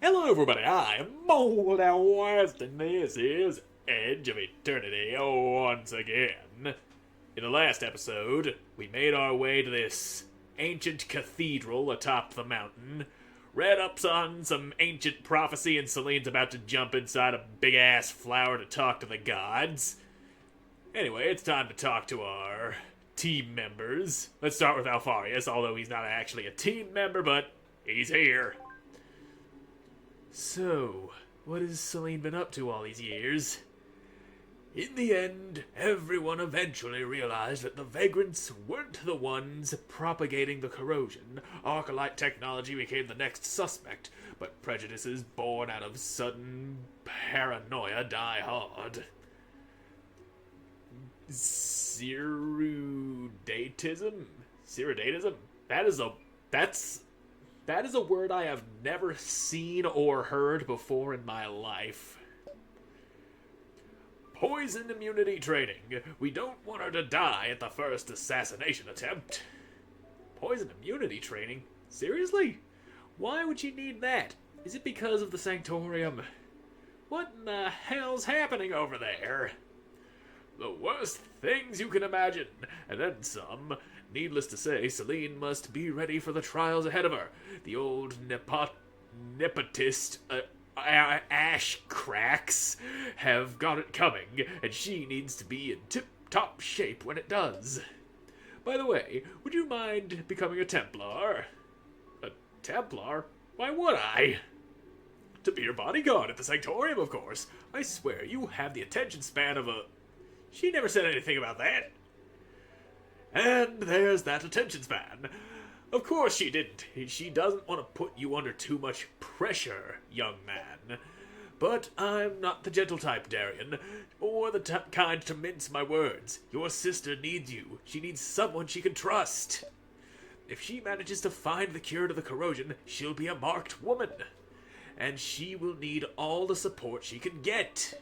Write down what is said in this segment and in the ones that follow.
Hello, everybody. I am Moldy West, and this is Edge of Eternity once again. In the last episode, we made our way to this ancient cathedral atop the mountain, read up on some ancient prophecy, and Selene's about to jump inside a big-ass flower to talk to the gods. Anyway, it's time to talk to our team members. Let's start with Alfarius, although he's not actually a team member, but he's here. So, what has Selene been up to all these years? In the end, everyone eventually realized that the vagrants weren't the ones propagating the corrosion. Arcalite technology became the next suspect, but prejudices born out of sudden paranoia die hard. Cyrudatism? That is a word I have never seen or heard before in my life. Poison immunity training. We don't want her to die at the first assassination attempt. Poison immunity training? Seriously? Why would she need that? Is it because of the Sanctorium? What in the hell's happening over there? The worst things you can imagine, and then some. Needless to say, Selene must be ready for the trials ahead of her. The old nepotist ash cracks have got it coming, and she needs to be in tip-top shape when it does. By the way, would you mind becoming a Templar? A Templar? Why would I? To be your bodyguard at the Sanctorium, of course. I swear, you have the attention span of a... She never said anything about that. And there's that attention span. Of course she didn't. She doesn't want to put you under too much pressure, young man. But I'm not the gentle type, Darian, or the kind to mince my words. Your sister needs you. She needs someone she can trust. If she manages to find the cure to the corrosion, she'll be a marked woman. And she will need all the support she can get.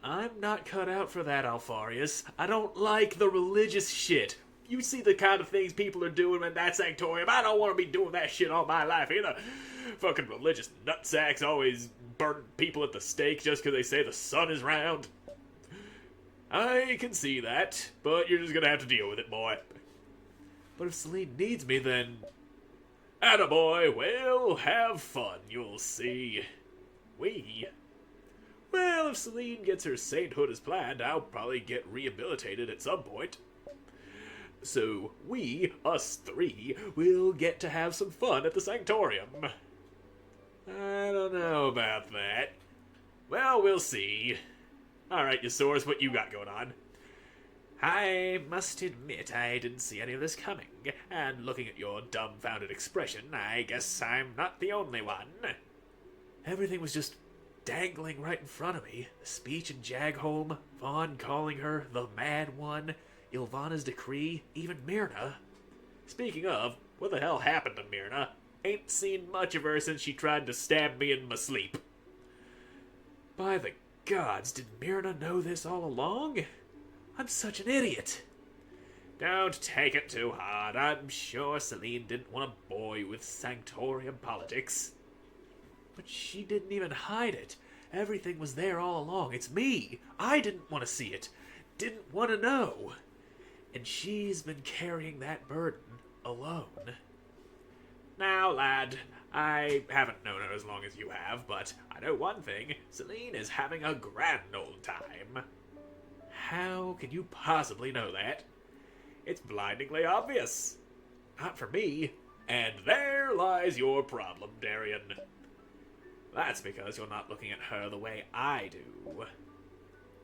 I'm not cut out for that, Alfarius. I don't like the religious shit. You see the kind of things people are doing in that sanctorium. I don't want to be doing that shit all my life either. Fucking religious nutsacks always burn people at the stake just because they say the sun is round. I can see that, but you're just gonna have to deal with it, boy. But if Selene needs me, then... Attaboy, well, have fun, you'll see. Well, if Selene gets her sainthood as planned, I'll probably get rehabilitated at some point. So we, us three, will get to have some fun at the Sanctorium. I don't know about that. Well, we'll see. Alright, Yosaurus, what you got going on? I must admit I didn't see any of this coming, and looking at your dumbfounded expression, I guess I'm not the only one. Everything was just dangling right in front of me. The speech in Jagholm, Vaughn calling her the Mad One, Ilvana's decree, even Myrna. Speaking of, what the hell happened to Myrna? Ain't seen much of her since she tried to stab me in my sleep. By the gods, did Myrna know this all along? I'm such an idiot. Don't take it too hard. I'm sure Selene didn't want to bore you with Sanctorium politics. But she didn't even hide it. Everything was there all along. It's me. I didn't want to see it. Didn't want to know. And she's been carrying that burden alone. Now, lad, I haven't known her as long as you have, but I know one thing. Selene is having a grand old time. How can you possibly know that? It's blindingly obvious. Not for me. And there lies your problem, Darian. That's because you're not looking at her the way I do.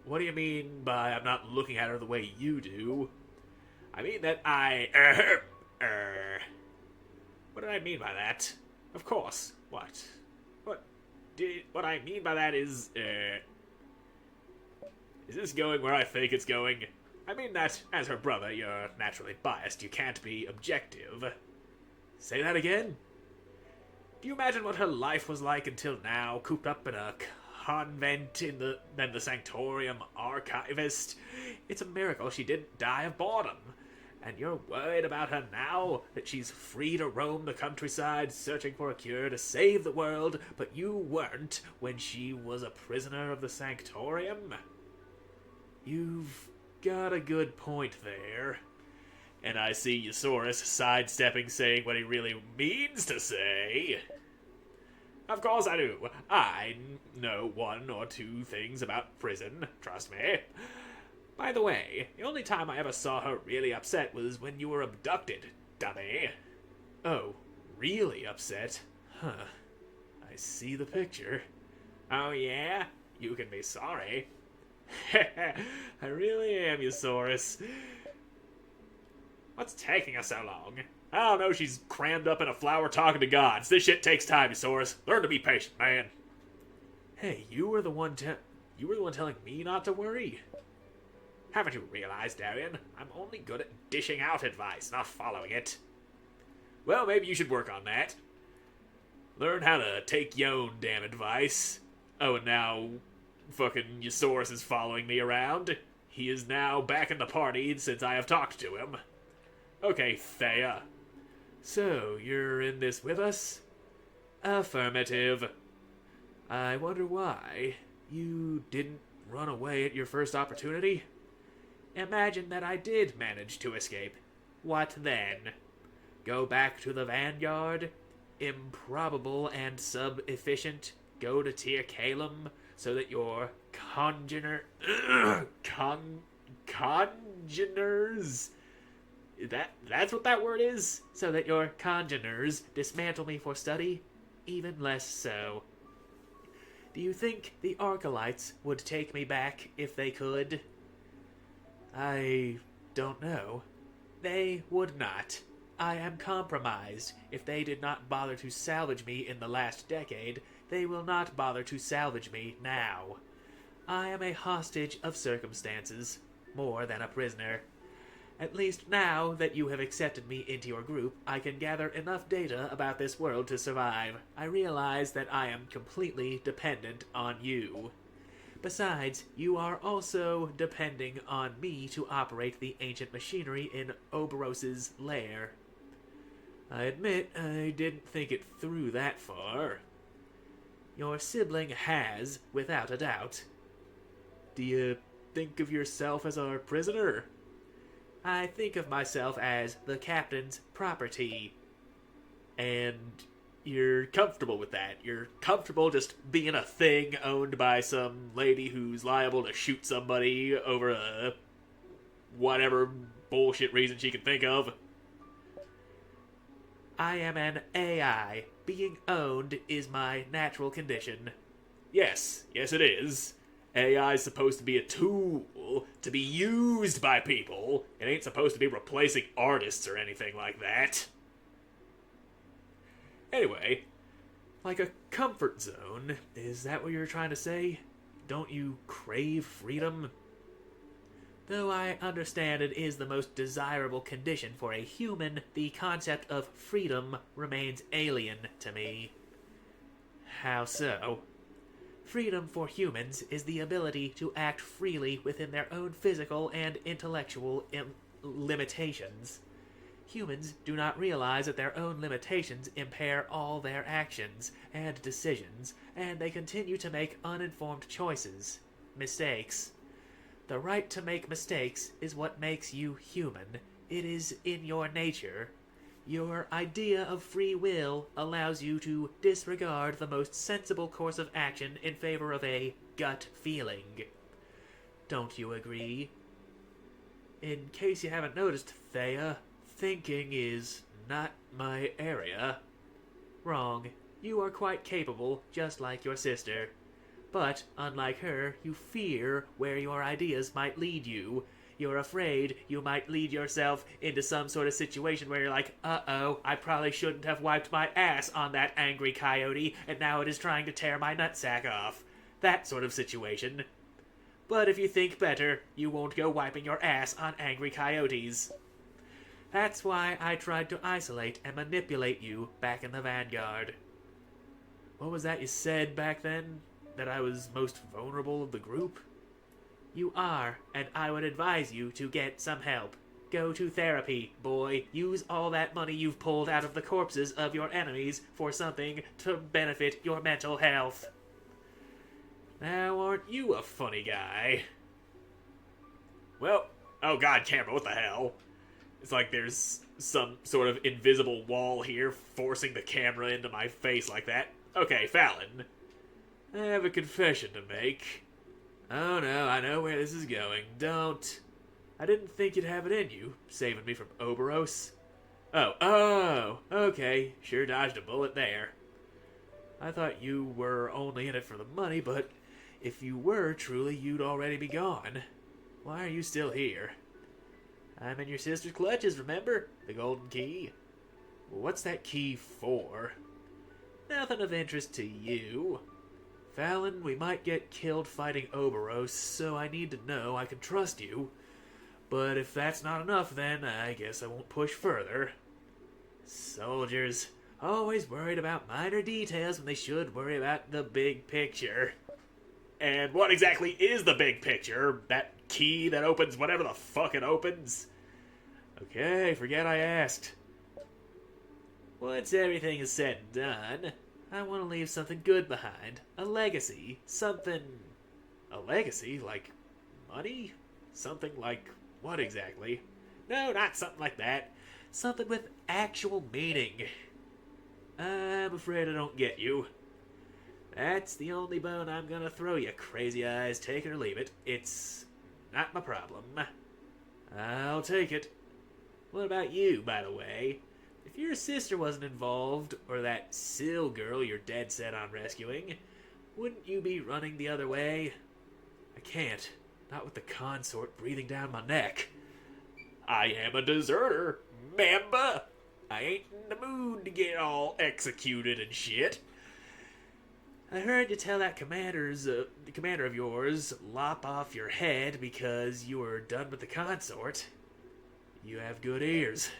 What do you mean by I'm not looking at her the way you do? I mean that What did I mean by that? Of course. What? What I mean by that is this going where I think it's going? I mean that, as her brother, you're naturally biased. You can't be objective. Say that again? Do you imagine what her life was like until now, cooped up in a convent in the Sanctorium archivist? It's a miracle she didn't die of boredom. And you're worried about her now, that she's free to roam the countryside searching for a cure to save the world, but you weren't when she was a prisoner of the Sanctorium? You've got a good point there. And I see Eusaurus sidestepping, saying what he really means to say. Of course I do. I know one or two things about prison, trust me. By the way, the only time I ever saw her really upset was when you were abducted, dummy. Oh, really upset? Huh. I see the picture. Oh yeah? You can be sorry. I really am, Eusaurus. What's taking us so long? I don't know, she's crammed up in a flower talking to gods. This shit takes time, Eusaurus. Learn to be patient, man. Hey, you were the one telling me not to worry. Haven't you realized, Darian? I'm only good at dishing out advice, not following it. Well, maybe you should work on that. Learn how to take your own damn advice. Oh, and now fucking Eusaurus is following me around. He is now back in the party since I have talked to him. Okay, Thea. So, you're in this with us? Affirmative. I wonder why you didn't run away at your first opportunity? Imagine that I did manage to escape. What then? Go back to the Vanguard? Improbable and sub-efficient? Go to Tyr Calem so that your congeners... That's what that word is? So that your congeners dismantle me for study? Even less so. Do you think the Archelites would take me back if they could? I don't know. They would not. I am compromised. If they did not bother to salvage me in the last decade, they will not bother to salvage me now. I am a hostage of circumstances, more than a prisoner. At least now that you have accepted me into your group, I can gather enough data about this world to survive. I realize that I am completely dependent on you. Besides, you are also depending on me to operate the ancient machinery in Oberos's lair. I admit I didn't think it through that far. Your sibling has, without a doubt. Do you think of yourself as our prisoner? I think of myself as the captain's property. And you're comfortable with that. You're comfortable just being a thing owned by some lady who's liable to shoot somebody over a whatever bullshit reason she can think of. I am an AI. Being owned is my natural condition. Yes it is. AI is supposed to be a tool to be used by people. It ain't supposed to be replacing artists or anything like that. Anyway, like a comfort zone, is that what you're trying to say? Don't you crave freedom? Though I understand it is the most desirable condition for a human, the concept of freedom remains alien to me. How so? Freedom for humans is the ability to act freely within their own physical and intellectual limitations. Humans do not realize that their own limitations impair all their actions and decisions, and they continue to make uninformed choices, mistakes. The right to make mistakes is what makes you human. It is in your nature. Your idea of free will allows you to disregard the most sensible course of action in favor of a gut feeling. Don't you agree? In case you haven't noticed, Thea, thinking is not my area. Wrong. You are quite capable, just like your sister. But, unlike her, you fear where your ideas might lead you. You're afraid you might lead yourself into some sort of situation where you're like, uh-oh, I probably shouldn't have wiped my ass on that angry coyote, and now it is trying to tear my nutsack off. That sort of situation. But if you think better, you won't go wiping your ass on angry coyotes. That's why I tried to isolate and manipulate you back in the Vanguard. What was that you said back then? That I was most vulnerable of the group? You are, and I would advise you to get some help. Go to therapy, boy. Use all that money you've pulled out of the corpses of your enemies for something to benefit your mental health. Now, aren't you a funny guy? Well, oh god, camera, what the hell? It's like there's some sort of invisible wall here forcing the camera into my face like that. Okay, Fallon. I have a confession to make. Oh no, I know where this is going. Don't. I didn't think you'd have it in you, saving me from Oberos. Oh, okay. Sure dodged a bullet there. I thought you were only in it for the money, but if you were truly, you'd already be gone. Why are you still here? I'm in your sister's clutches, remember? The golden key. What's that key for? Nothing of interest to you. Fallon, we might get killed fighting Oberos, so I need to know I can trust you. But if that's not enough, then I guess I won't push further. Soldiers, always worried about minor details when they should worry about the big picture. And what exactly is the big picture? That key that opens whatever the fuck it opens? Okay, forget I asked. Once everything is said and done, I want to leave something good behind. A legacy. Something... A legacy? Like money? Something like what exactly? No, not something like that. Something with actual meaning. I'm afraid I don't get you. That's the only bone I'm gonna throw you, crazy eyes. Take it or leave it. It's not my problem. I'll take it. What about you, by the way? If your sister wasn't involved, or that Syl girl you're dead set on rescuing, wouldn't you be running the other way? I can't. Not with the consort breathing down my neck. I am a deserter, mamba. I ain't in the mood to get all executed and shit. I heard you tell that the commander of yours, lop off your head because you were done with the consort. You have good ears.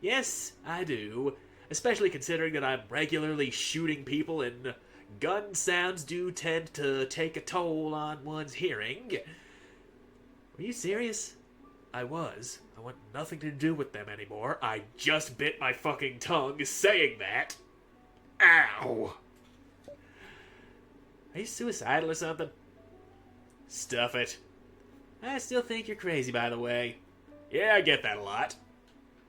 Yes, I do. Especially considering that I'm regularly shooting people and gun sounds do tend to take a toll on one's hearing. Were you serious? I was. I want nothing to do with them anymore. I just bit my fucking tongue saying that. Ow! Are you suicidal or something? Stuff it. I still think you're crazy, by the way. Yeah, I get that a lot.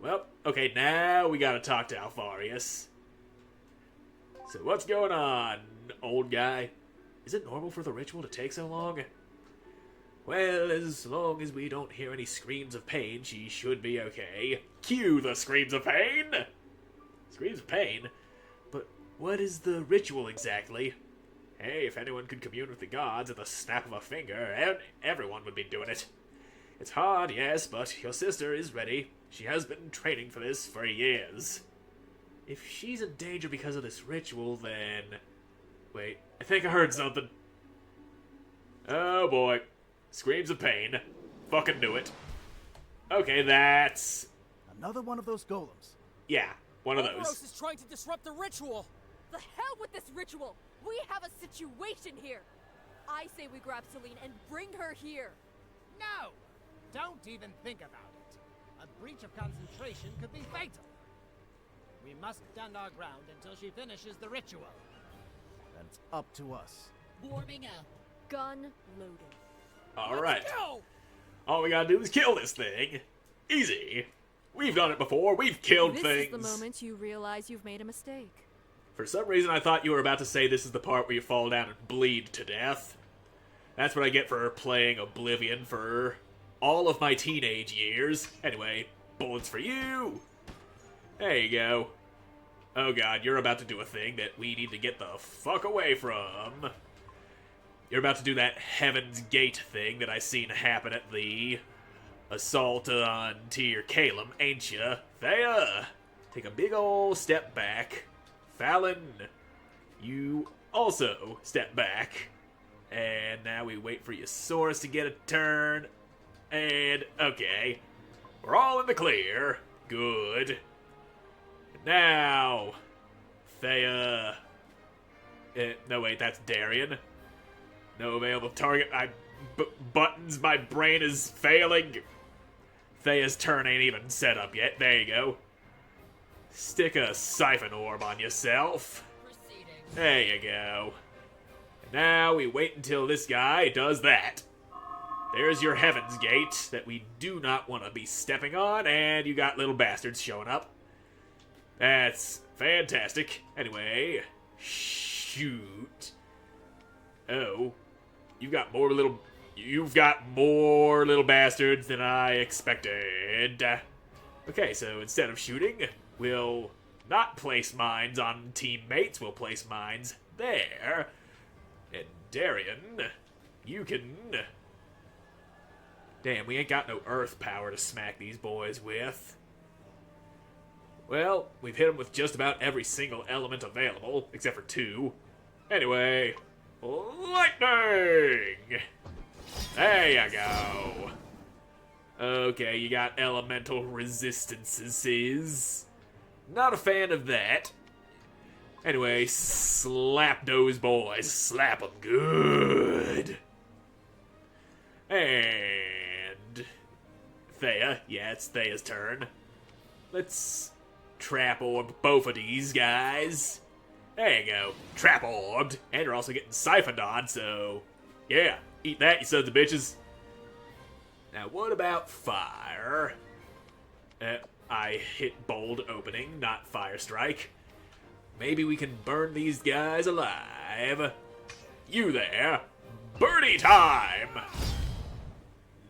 Well, okay, now we gotta talk to Alfarius. So what's going on, old guy? Is it normal for the ritual to take so long? Well, as long as we don't hear any screams of pain, she should be okay. Cue the screams of pain! Screams of pain? But what is the ritual exactly? Hey, if anyone could commune with the gods at the snap of a finger, everyone would be doing it. It's hard, yes, but your sister is ready. She has been training for this for years. If she's in danger because of this ritual, then... Wait, I think I heard something. Oh boy. Screams of pain. Fucking knew it. Okay, that's... Another one of those golems. Yeah, one of Oberos those. is trying to disrupt the ritual. The hell with this ritual! We have a situation here! I say we grab Selene and bring her here! No! Don't even think about it. A breach of concentration could be fatal. We must stand our ground until she finishes the ritual. Then it's up to us. Warming up. Gun loaded. Alright. Let's go! All we gotta do is kill this thing. Easy. We've done it before. We've killed This things. is the moment you realize you've made a mistake. For some reason, I thought you were about to say this is the part where you fall down and bleed to death. That's what I get for playing Oblivion for all of my teenage years. Anyway, bullets for you. There you go. Oh god, you're about to do a thing that we need to get the fuck away from. You're about to do that Heaven's Gate thing that I seen happen at the assault on Tyr Calem, ain't ya? Thea! Take a big ol' step back. Fallon, you also step back. And now we wait for Yosaurus to get a turn. And, okay. We're all in the clear. Good. Now, Thea. No, wait, that's Darian. No available target. Buttons, my brain is failing. Thea's turn ain't even set up yet. There you go. Stick a siphon orb on yourself. There you go. And now we wait until this guy does that. There's your Heaven's Gate that we do not want to be stepping on, and you got little bastards showing up. That's fantastic. Anyway, shoot. Oh, you've got more little bastards than I expected. Okay, so instead of shooting, we'll not place mines on teammates. We'll place mines there. And Darian, you can... Damn, we ain't got no earth power to smack these boys with. Well, we've hit them with just about every single element available, except for 2. Anyway, lightning! There you go. Okay, you got elemental resistances. Not a fan of that. Anyway, slap those boys. Slap them good. And... Thea. Yeah, it's Thea's turn. Let's trap orb both of these guys. There you go. Trap orbed. And you're also getting siphoned on, so... Yeah, eat that, you sons of bitches. Now, what about fire? I hit bold opening, not fire strike. Maybe we can burn these guys alive. You there. Birdie time!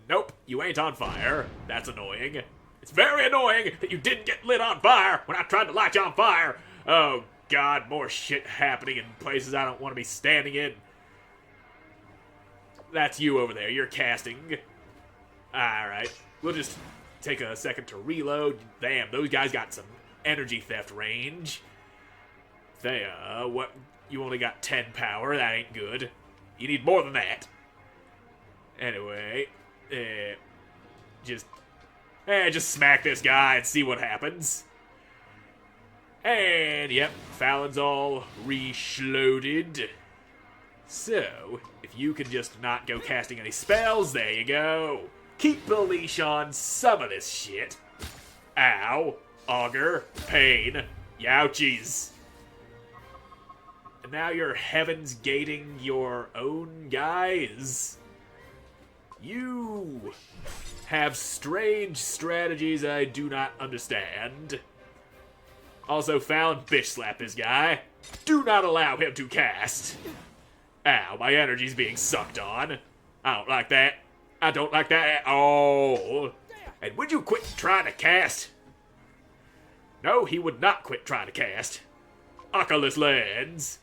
Nope, you ain't on fire. That's annoying. It's very annoying that you didn't get lit on fire when I tried to light you on fire. Oh, God, more shit happening in places I don't want to be standing in. That's you over there. You're casting. Alright, we'll just take a second to reload. Damn, those guys got some energy theft range. Thea, what? You only got 10 power. That ain't good. You need more than that. Anyway, just smack this guy and see what happens. And, yep, Fallon's all re-shloaded. So, if you can just not go casting any spells, there you go. Keep the leash on some of this shit. Ow. Auger. Pain. Youchies. And now you're heavens gating your own guys. You have strange strategies I do not understand. Also, Fallon bitch slap this guy. Do not allow him to cast. Ow, my energy's being sucked on. I don't like that. I don't like that at all. And would you quit trying to cast? No, he would not quit trying to cast. Oculus lens.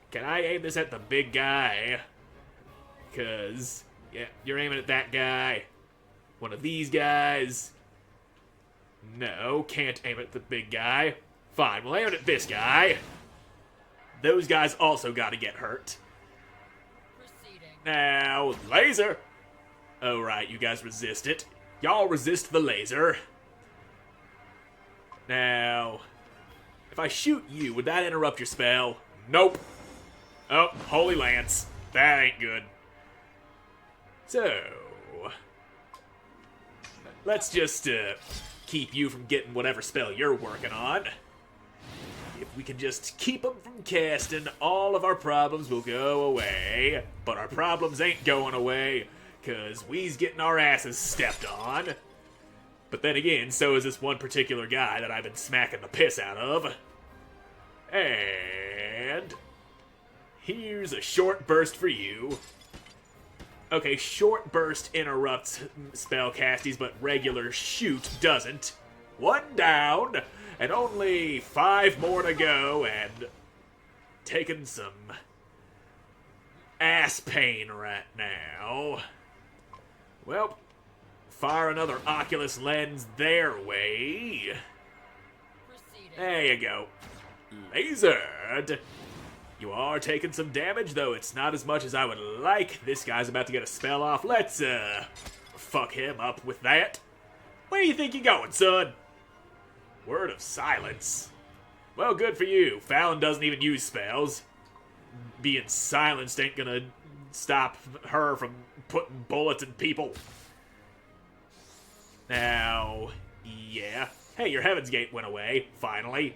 Can I aim this at the big guy? Because, yeah, you're aiming at that guy. One of these guys. No, can't aim at the big guy. Fine, we'll aim it at this guy. Those guys also gotta get hurt. Now, laser! Oh, right, you guys resist it. Y'all resist the laser. Now, if I shoot you, would that interrupt your spell? Nope. Oh, Holy Lance. That ain't good. So, let's just keep you from getting whatever spell you're working on. If we can just keep them from casting, all of our problems will go away. But our problems ain't going away, because we's getting our asses stepped on. But then again, so is this one particular guy that I've been smacking the piss out of. And here's a short burst for you. Okay, short burst interrupts spell casties, but regular shoot doesn't. 1 down, and only 5 more to go, and taking some ass pain right now. Well, fire another Oculus lens their way. There you go. Lasered. You are taking some damage, though it's not as much as I would like. This guy's about to get a spell off. Let's, fuck him up with that. Where do you think you're going, son? Word of silence. Well, good for you. Fallon doesn't even use spells. Being silenced ain't gonna stop her from putting bullets in people. Now, yeah. Hey, your Heaven's Gate went away, finally.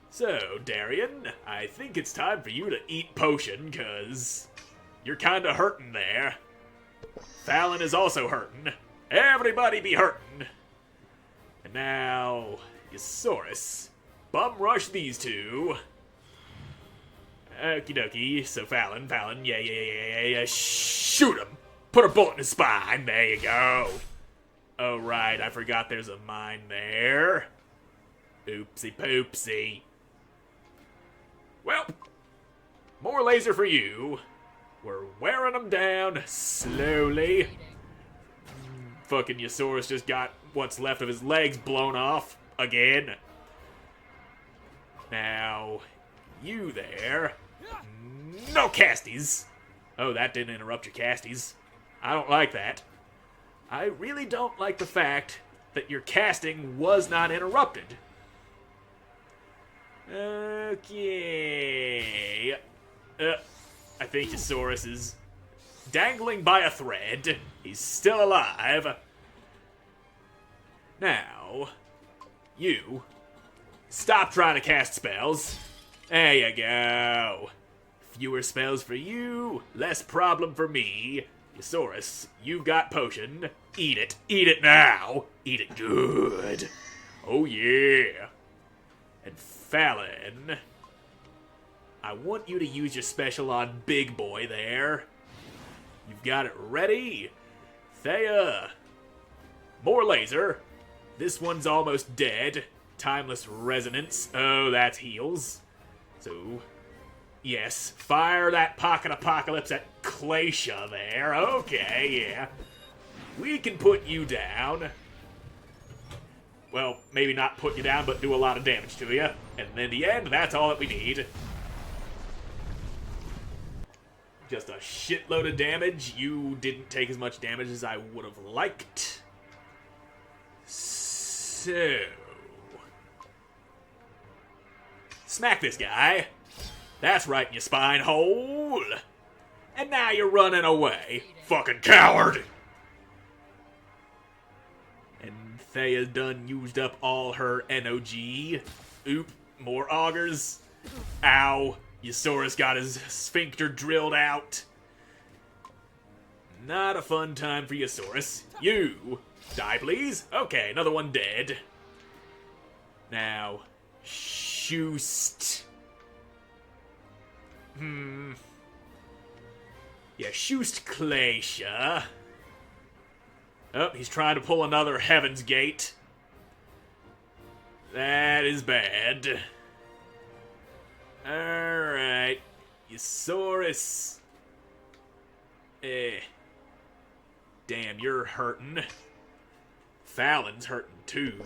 So, Darian, I think it's time for you to eat potion, cause you're kinda hurting there. Fallon is also hurting. Everybody be hurting. And now, Yosaurus. Bum rush these two. Okie dokie, so Fallon, yeah, shoot him! Put a bullet in his spine, there you go. Oh right, I forgot there's a mine there. Oopsie poopsie. Well, more laser for you. We're wearing them down slowly. Fucking Yosaurus just got what's left of his legs blown off again. Now, you there. No casties. Oh, that didn't interrupt your casties. I don't like that. I really don't like the fact that your casting was not interrupted. Okay. I think Yosaurus is dangling by a thread. He's still alive. Now, you stop trying to cast spells. There you go. Fewer spells for you, less problem for me. Yosaurus, you've got potion. Eat it. Eat it now. Eat it good. Oh yeah. And Fallon, I want you to use your special on Big Boy there. You've got it ready. Thea. More laser. This one's almost dead. Timeless resonance. Oh, that's heals. So, yes, fire that pocket apocalypse at Glacia there. Okay, yeah. We can put you down. Well, maybe not put you down, but do a lot of damage to you. And in the end, that's all that we need. Just a shitload of damage. You didn't take as much damage as I would have liked. So... smack this guy. That's right in your spine hole. And now you're running away. Fucking coward! And Thea's done used up all her NOG. Oop, more augers. Ow. Yosaurus got his sphincter drilled out. Not a fun time for Yosaurus. You. Die, please. Okay, another one dead. Now, Shoost. Yeah, Shoost Glacia. Oh, he's trying to pull another Heaven's Gate. That is bad. Alright. Yosaurus. Damn, you're hurting. Fallon's hurting too.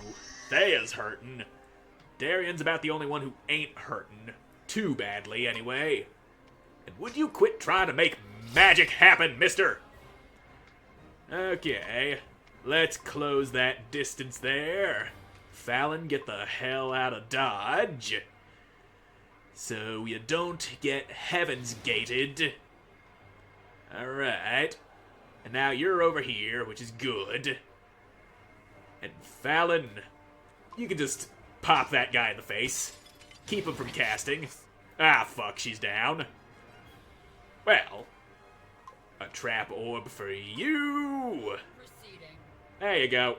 Thea's hurting. Darian's about the only one who ain't hurting. Too badly, anyway. And would you quit trying to make magic happen, mister? Okay. Let's close that distance there. Fallon, get the hell out of Dodge. So you don't get Heaven's Gated. Alright. And now you're over here, which is good. And Fallon, you can just pop that guy in the face. Keep him from casting. Ah, fuck, she's down. Well, a trap orb for you. Proceeding. There you go.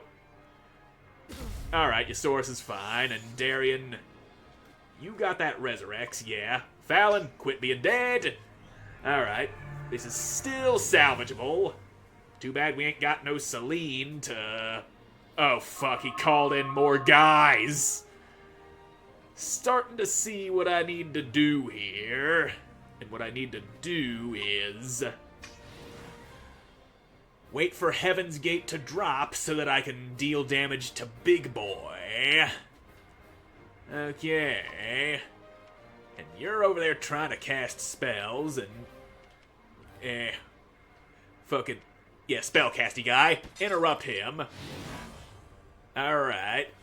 Alright, your source is fine, and Darian, you got that resurrects, yeah. Fallon, quit being dead. Alright, this is still salvageable. Too bad we ain't got no Selene to... Oh, fuck, he called in more guys. Starting to see what I need to do here. And what I need to do is... wait for Heaven's Gate to drop so that I can deal damage to Big Boy. Okay. And you're over there trying to cast spells and... fucking... yeah, spellcasty guy. Interrupt him. Alright.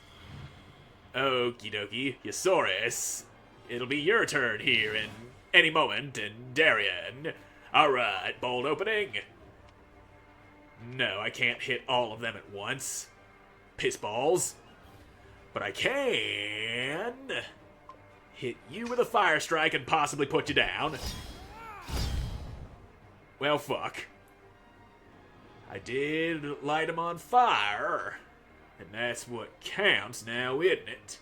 Okie dokie. Yosaurus. It'll be your turn here in any moment, and Darian. Alright, bold opening. No, I can't hit all of them at once. piss balls. But I can hit you with a fire strike and possibly put you down. Well, fuck. I did light him on fire, and that's what counts now, isn't it?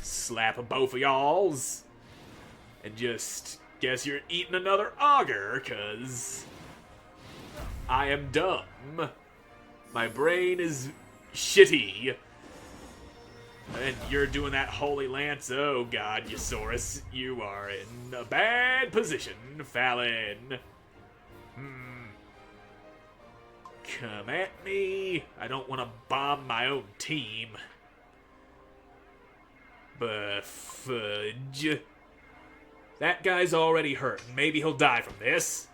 Slap both of y'alls, and just guess you're eating another auger, 'cause I am dumb. My brain is shitty. And you're doing that Holy Lance. Oh god, Eusaurus, you are in a bad position, Fallon. Come at me. I don't want to bomb my own team. But fudge. That guy's already hurt. Maybe he'll die from this.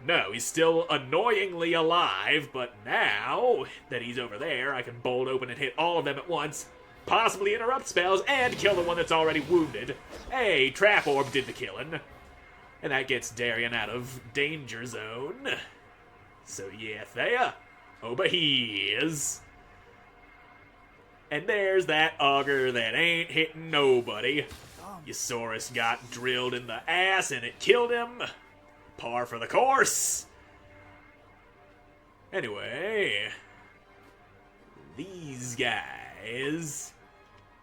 No, he's still annoyingly alive, but now that he's over there, I can bolt open and hit all of them at once, possibly interrupt spells, and kill the one that's already wounded. Hey, Trap Orb did the killing. And that gets Darian out of danger zone. So yeah, Thea, over here's. And there's that auger that ain't hitting nobody. Eusaurus got drilled in the ass and it killed him. Par for the course. Anyway, these guys.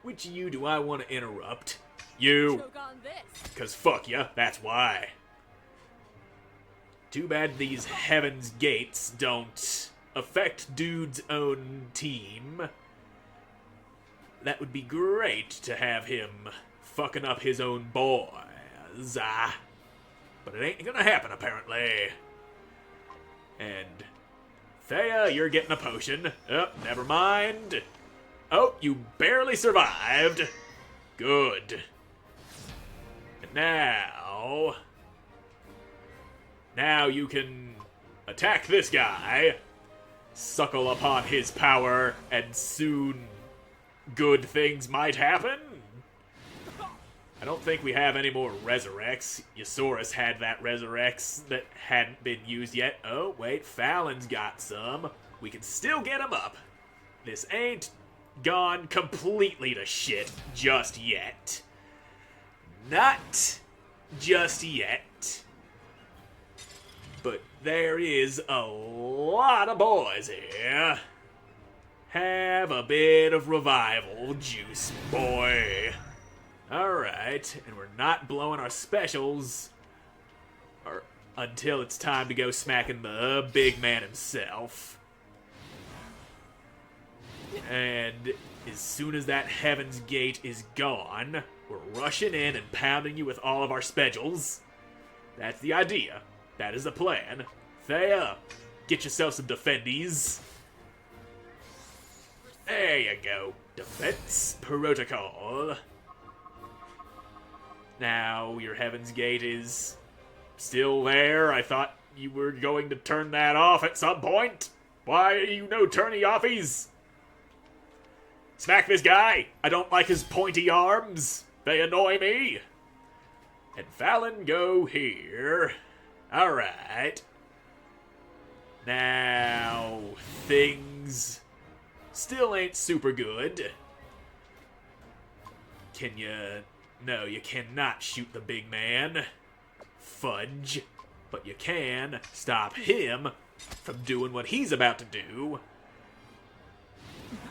Which of you do I want to interrupt? You. Choke on this. 'Cause fuck ya, that's why. Too bad these Heaven's Gates don't affect Dude's own team. That would be great to have him fucking up his own boys. But it ain't gonna happen, apparently. And Thea, you're getting a potion. Oh, never mind. Oh, you barely survived. Good. And now you can attack this guy, suckle upon his power, and soon good things might happen. I don't think we have any more resurrects. Eusaurus had that resurrects that hadn't been used yet. Oh, wait, Fallon's got some. We can still get him up. This ain't gone completely to shit just yet. Not just yet. But there is a lot of boys here. Have a bit of revival juice, boy. Alright, and we're not blowing our specials until it's time to go smacking the big man himself. And as soon as that Heaven's Gate is gone, we're rushing in and pounding you with all of our specials. That's the idea. That is the plan. Thea, get yourself some defendies. There you go. Defense protocol. Now your Heaven's Gate is still there. I thought you were going to turn that off at some point. Why are you no turny offies? Smack this guy. I don't like his pointy arms. They annoy me. And Fallon, go here. Alright. Now, things still ain't super good. Can you... No, you cannot shoot the big man. Fudge. But you can stop him from doing what he's about to do.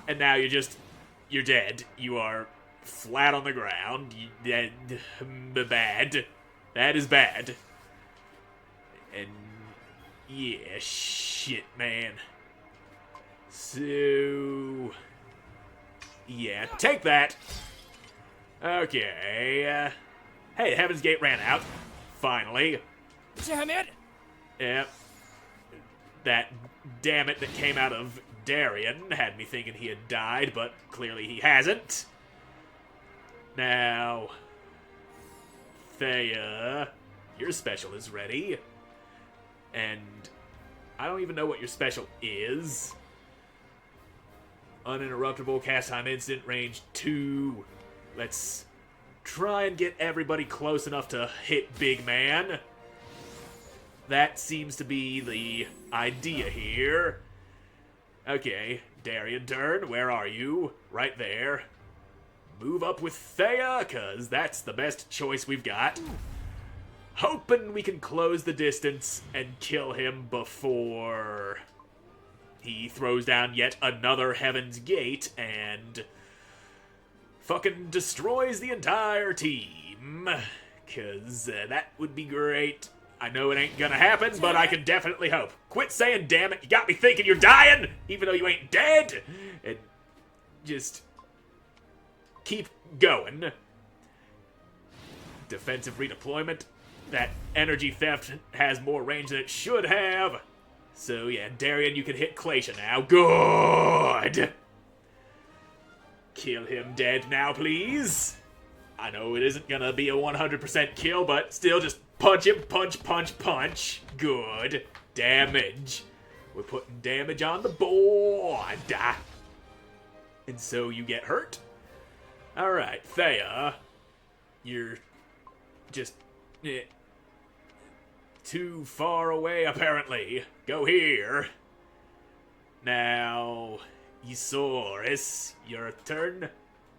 And now you're dead. You are flat on the ground. Bad. That is bad. And yeah, shit, man. So yeah, take that. Okay. Hey, Heaven's Gate ran out. Finally. Damn it! Yep. That damn it that came out of Darian had me thinking he had died, but clearly he hasn't. Now, Thea, your special is ready. And I don't even know what your special is. Uninterruptible, cast time instant, range 2. Let's try and get everybody close enough to hit Big Man. That seems to be the idea here. Okay, Darien turn, where are you? Right there. Move up with Thea, cause that's the best choice we've got. Hoping we can close the distance and kill him before he throws down yet another Heaven's Gate and fucking destroys the entire team. Cause that would be great. I know it ain't gonna happen, but I can definitely hope. Quit saying damn it, you got me thinking you're dying, even though you ain't dead. And just keep going. Defensive redeployment. That energy theft has more range than it should have. So yeah, Darien, you can hit Glacia now. Good! Kill him dead now, please. I know it isn't gonna be a 100% kill, but still just punch him, punch, punch, punch. Good. Damage. We're putting damage on the board. And so you get hurt. Alright, Thea. You're just too far away, apparently. Go here. Now, Isaurus, your turn.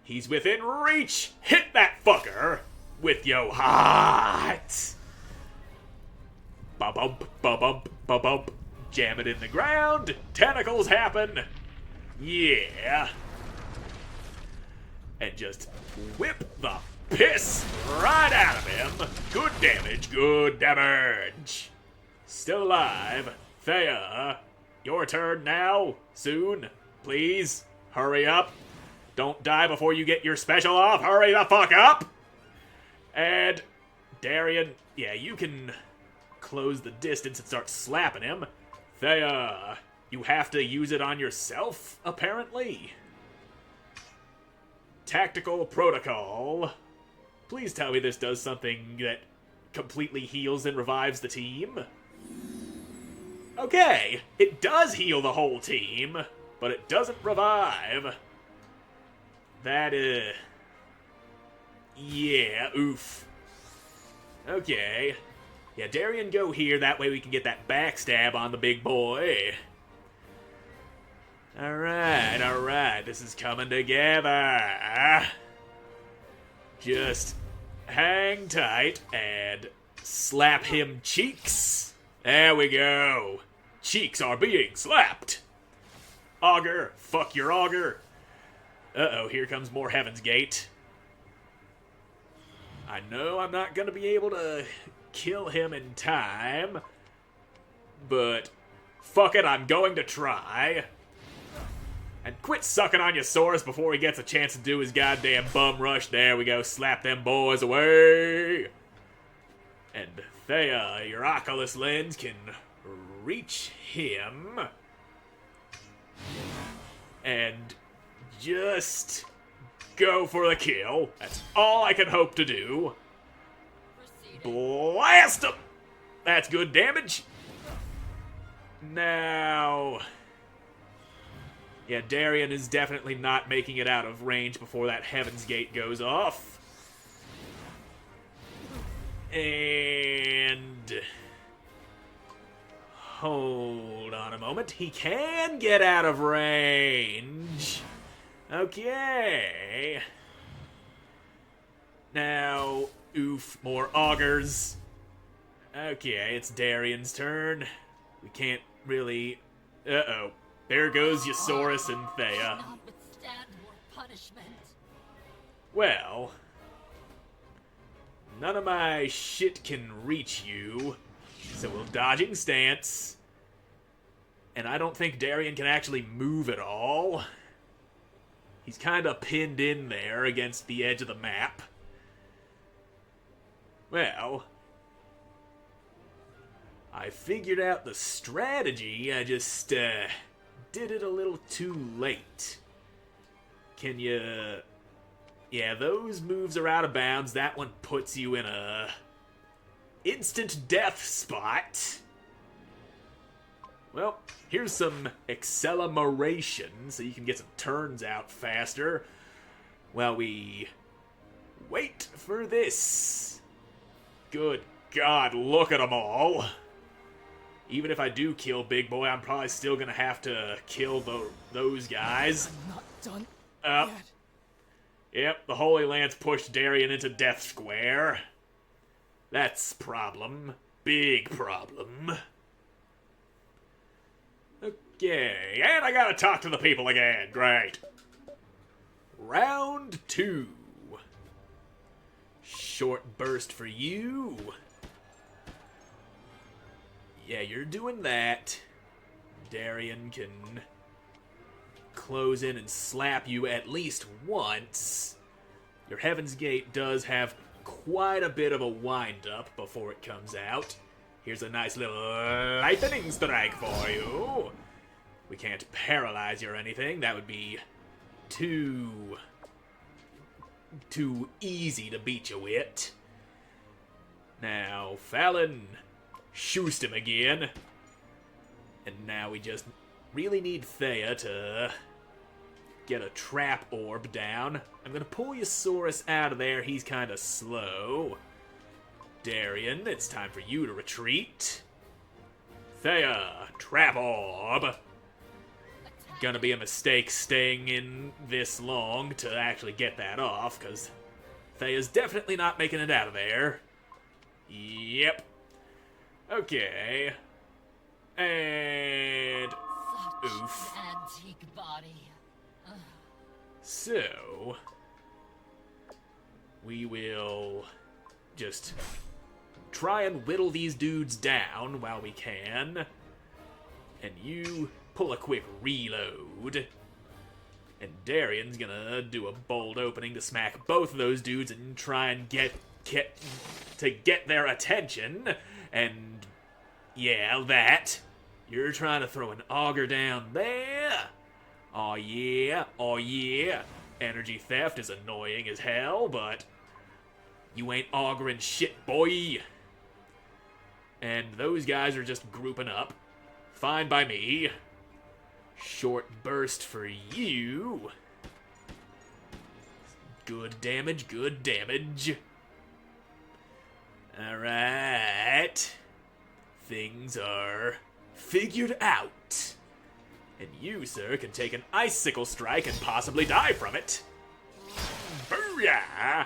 He's within reach. Hit that fucker with your heart. Ba-bump, ba-bump, ba-bump. Jam it in the ground. Tentacles happen. Yeah. And just whip the piss right out of him. Good damage, good damage. Still alive. Thea, your turn now. Soon. Please, hurry up. Don't die before you get your special off. Hurry the fuck up. And Darien, yeah, you can close the distance and start slapping him. Thea, you have to use it on yourself, apparently. Tactical protocol. Please tell me this does something that completely heals and revives the team. Okay, it does heal the whole team, but it doesn't revive. That, yeah, oof. Okay. Yeah, Darien, go here, that way we can get that backstab on the big boy. Alright, this is coming together. Just hang tight and slap him cheeks. There we go. Cheeks are being slapped. Augur, fuck your augur. Uh-oh, here comes more Heaven's Gate. I know I'm not gonna be able to kill him in time, but fuck it, I'm going to try. And quit sucking on your Saurus before he gets a chance to do his goddamn bum rush. There we go, slap them boys away. And Thea, your Oculus lens can reach him. And just go for the kill. That's all I can hope to do. Blast him! That's good damage. Now, yeah, Darien is definitely not making it out of range before that Heaven's Gate goes off. And hold on a moment. He can get out of range. Okay. Now, oof, more augurs. Okay, it's Darien's turn. We can't really... Uh-oh. There goes Ysaurus and Thea. Not withstand more punishment. Well, none of my shit can reach you, so we'll dodging stance. And I don't think Darien can actually move at all. He's kind of pinned in there against the edge of the map. Well, I figured out the strategy, I just did it a little too late. Can you... Yeah, those moves are out of bounds. That one puts you in a instant death spot. Well, here's some acceleration so you can get some turns out faster while we wait for this. Good God, look at them all. Even if I do kill Big Boy, I'm probably still gonna have to kill those guys. I'm not done Up. yet. Yep, the Holy Lance pushed Darien into Death Square. That's problem. Big problem. Okay, and I gotta talk to the people again. Great. Round 2. Short burst for you. Yeah, you're doing that. Darien can close in and slap you at least once. Your Heaven's Gate does have quite a bit of a wind-up before it comes out. Here's a nice little lightning strike for you. We can't paralyze you or anything. That would be too easy to beat you with. Now, Fallon shoost him again. And now we just really need Thea to get a trap orb down. I'm gonna pull Yosaurus out of there. He's kind of slow. Darien, it's time for you to retreat. Thea, trap orb. Gonna be a mistake staying in this long to actually get that off, because Thea's definitely not making it out of there. Yep. Okay. And oof. Antique body. So we will just try and whittle these dudes down while we can. And you pull a quick reload. And Darien's gonna do a bold opening to smack both of those dudes and try and get their attention. And yeah, that. You're trying to throw an auger down there. Oh yeah, oh yeah. Energy theft is annoying as hell, but you ain't augering shit, boy. And those guys are just grouping up. Fine by me. Short burst for you. Good damage, good damage. Alright. Things are figured out. And you, sir, can take an icicle strike and possibly die from it. Booyah!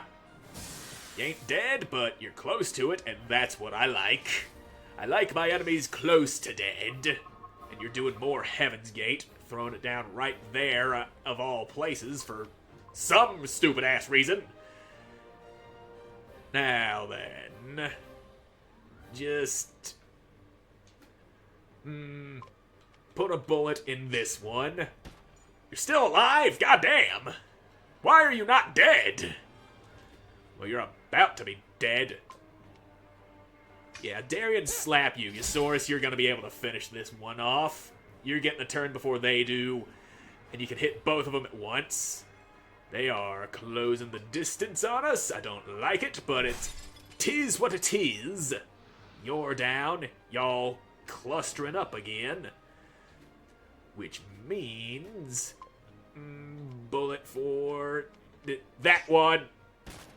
You ain't dead, but you're close to it, and that's what I like. I like my enemies close to dead. And you're doing more Heaven's Gate, throwing it down right there, of all places, for some stupid-ass reason. Now then, just put a bullet in this one. You're still alive? Goddamn! Why are you not dead? Well, you're about to be dead. Yeah, Darien slap you. Yosaurus, you're gonna be able to finish this one off. You're getting a turn before they do, and you can hit both of them at once. They are closing the distance on us. I don't like it, but tis what it is. You're down. Y'all clustering up again. Which means bullet for that one.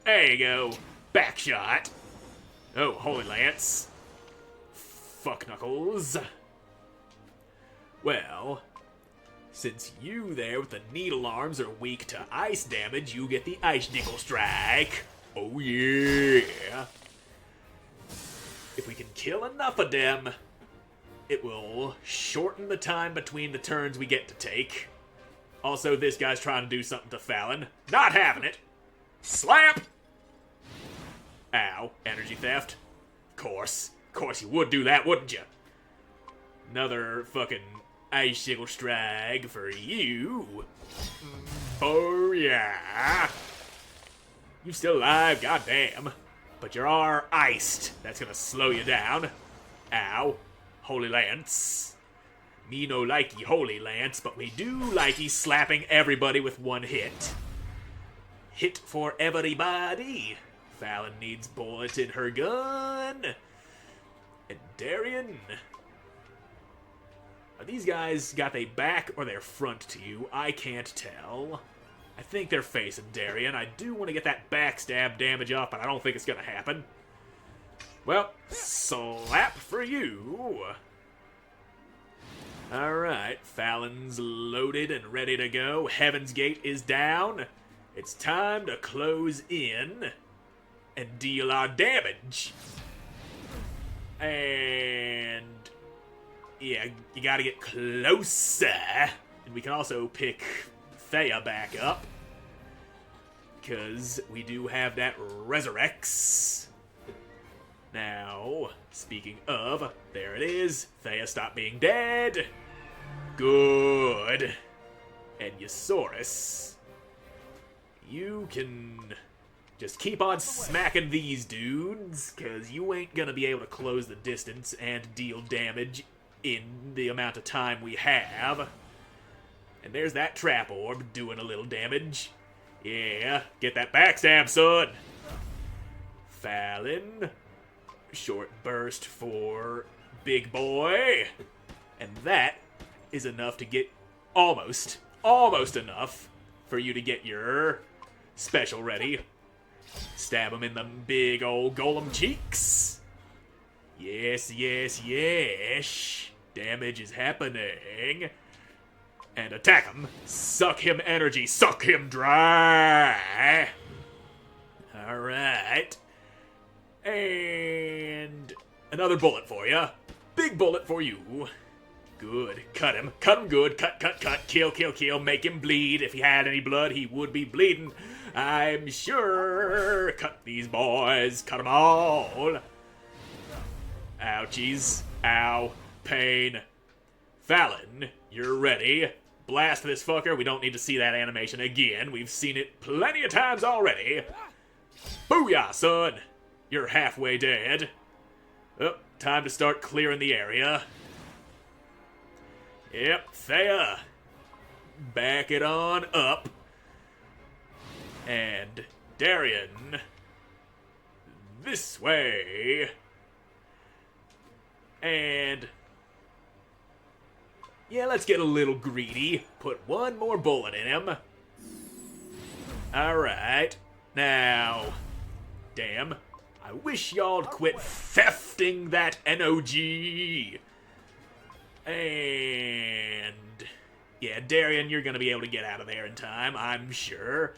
There you go. Back shot. Oh, Holy Lance. Fuck Knuckles. Well, since you there with the needle arms are weak to ice damage, you get the Ice Nickel Strike. Oh yeah. If we can kill enough of them, it will shorten the time between the turns we get to take. Also, this guy's trying to do something to Fallon. Not having it. Slap! Ow. Energy theft. Of course you would do that, wouldn't you? Another fucking icicle strike for you. Oh yeah. You still alive, goddamn. But you are iced. That's gonna slow you down. Ow. Holy Lance. Me no likey Holy Lance, but we do likey slapping everybody with one hit. Hit for everybody. Fallon needs bullets in her gun. And Darien. Are these guys got they back or their front to you? I can't tell. I think they're facing Darien. I do want to get that backstab damage off, but I don't think it's gonna happen. Well, slap for you. Alright, Fallon's loaded and ready to go. Heaven's Gate is down. It's time to close in and deal our damage. And yeah, you gotta get closer. And we can also pick Thea back up, because we do have that Resurrects. Now, speaking of, there it is. Thea, stop being dead. Good. And Eusaurus, you can just keep on smacking these dudes, because you ain't gonna be able to close the distance and deal damage in the amount of time we have. And there's that trap orb doing a little damage. Yeah, get that backstab, son. Fallon. Short burst for Big Boy. And that is enough to get almost enough for you to get your special ready. Stab him in the big old golem cheeks. Yes, yes, yes. Damage is happening. And attack him. Suck him energy. Suck him dry. Alright. And another bullet for you. Big bullet for you. Good. Cut him. Cut him good. Cut, cut, cut. Kill, kill, kill. Make him bleed. If he had any blood, he would be bleeding, I'm sure. Cut these boys. Cut them all. Ouchies. Ow. Pain. Fallon, you're ready. Blast this fucker. We don't need to see that animation again. We've seen it plenty of times already. Booyah, son. You're halfway dead. Oh, time to start clearing the area. Yep, Thea. Back it on up. And Darian. This way. And yeah, let's get a little greedy. Put one more bullet in him. Alright. Now, damn. I wish y'all'd quit thefting that NOG. And yeah, Darian, you're gonna be able to get out of there in time, I'm sure.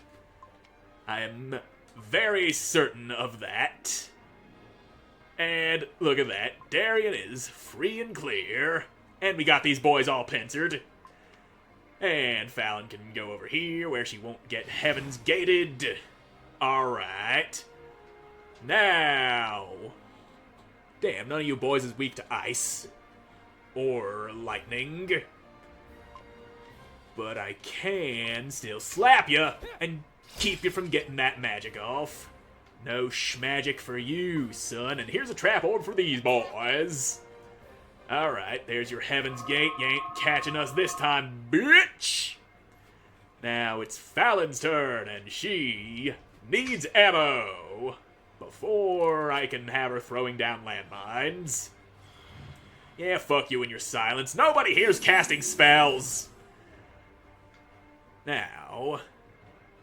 I'm very certain of that. And look at that. Darian is free and clear. And we got these boys all pincered. And Fallon can go over here where she won't get Heaven's Gated. Alright. Now. Damn, none of you boys is weak to ice. Or lightning. But I can still slap you and keep you from getting that magic off. No schmagic for you, son. And here's a trap orb for these boys. Alright, there's your Heaven's Gate. You ain't catching us this time, bitch! Now it's Fallon's turn, and she needs ammo before I can have her throwing down landmines. Yeah, fuck you and your silence. Nobody here's casting spells! Now,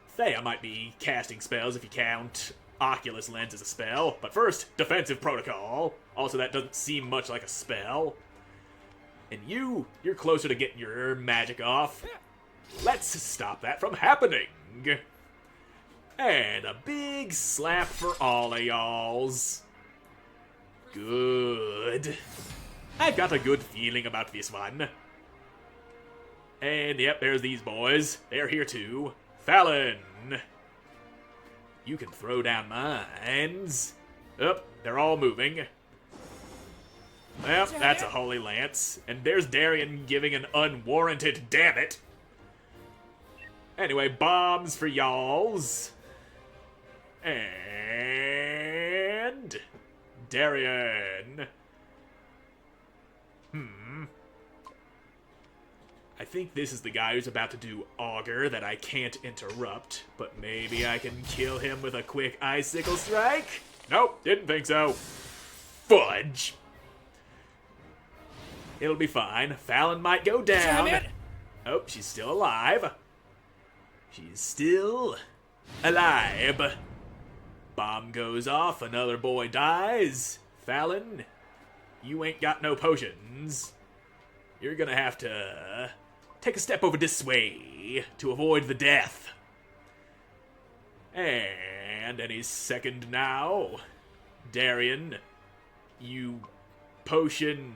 Thea might be casting spells if you count Oculus Lens as a spell, but first, Defensive Protocol. Also, that doesn't seem much like a spell. And you're closer to getting your magic off. Let's stop that from happening. And a big slap for all of y'alls. Good. I've got a good feeling about this one. And yep, there's these boys. They're here too. Fallon. You can throw down mines. Oh, they're all moving. Well, that's a Holy Lance. And there's Darian giving an unwarranted damn it. Anyway, bombs for y'alls. And Darian. I think this is the guy who's about to do Augur that I can't interrupt, but maybe I can kill him with a quick Icicle Strike? Nope, didn't think so. Fudge. It'll be fine. Fallon might go down. Oh, she's still alive. She's still alive. Bomb goes off, another boy dies. Fallon, you ain't got no potions. you're gonna have to take a step over this way to avoid the death. And any second now, Darian, you potion...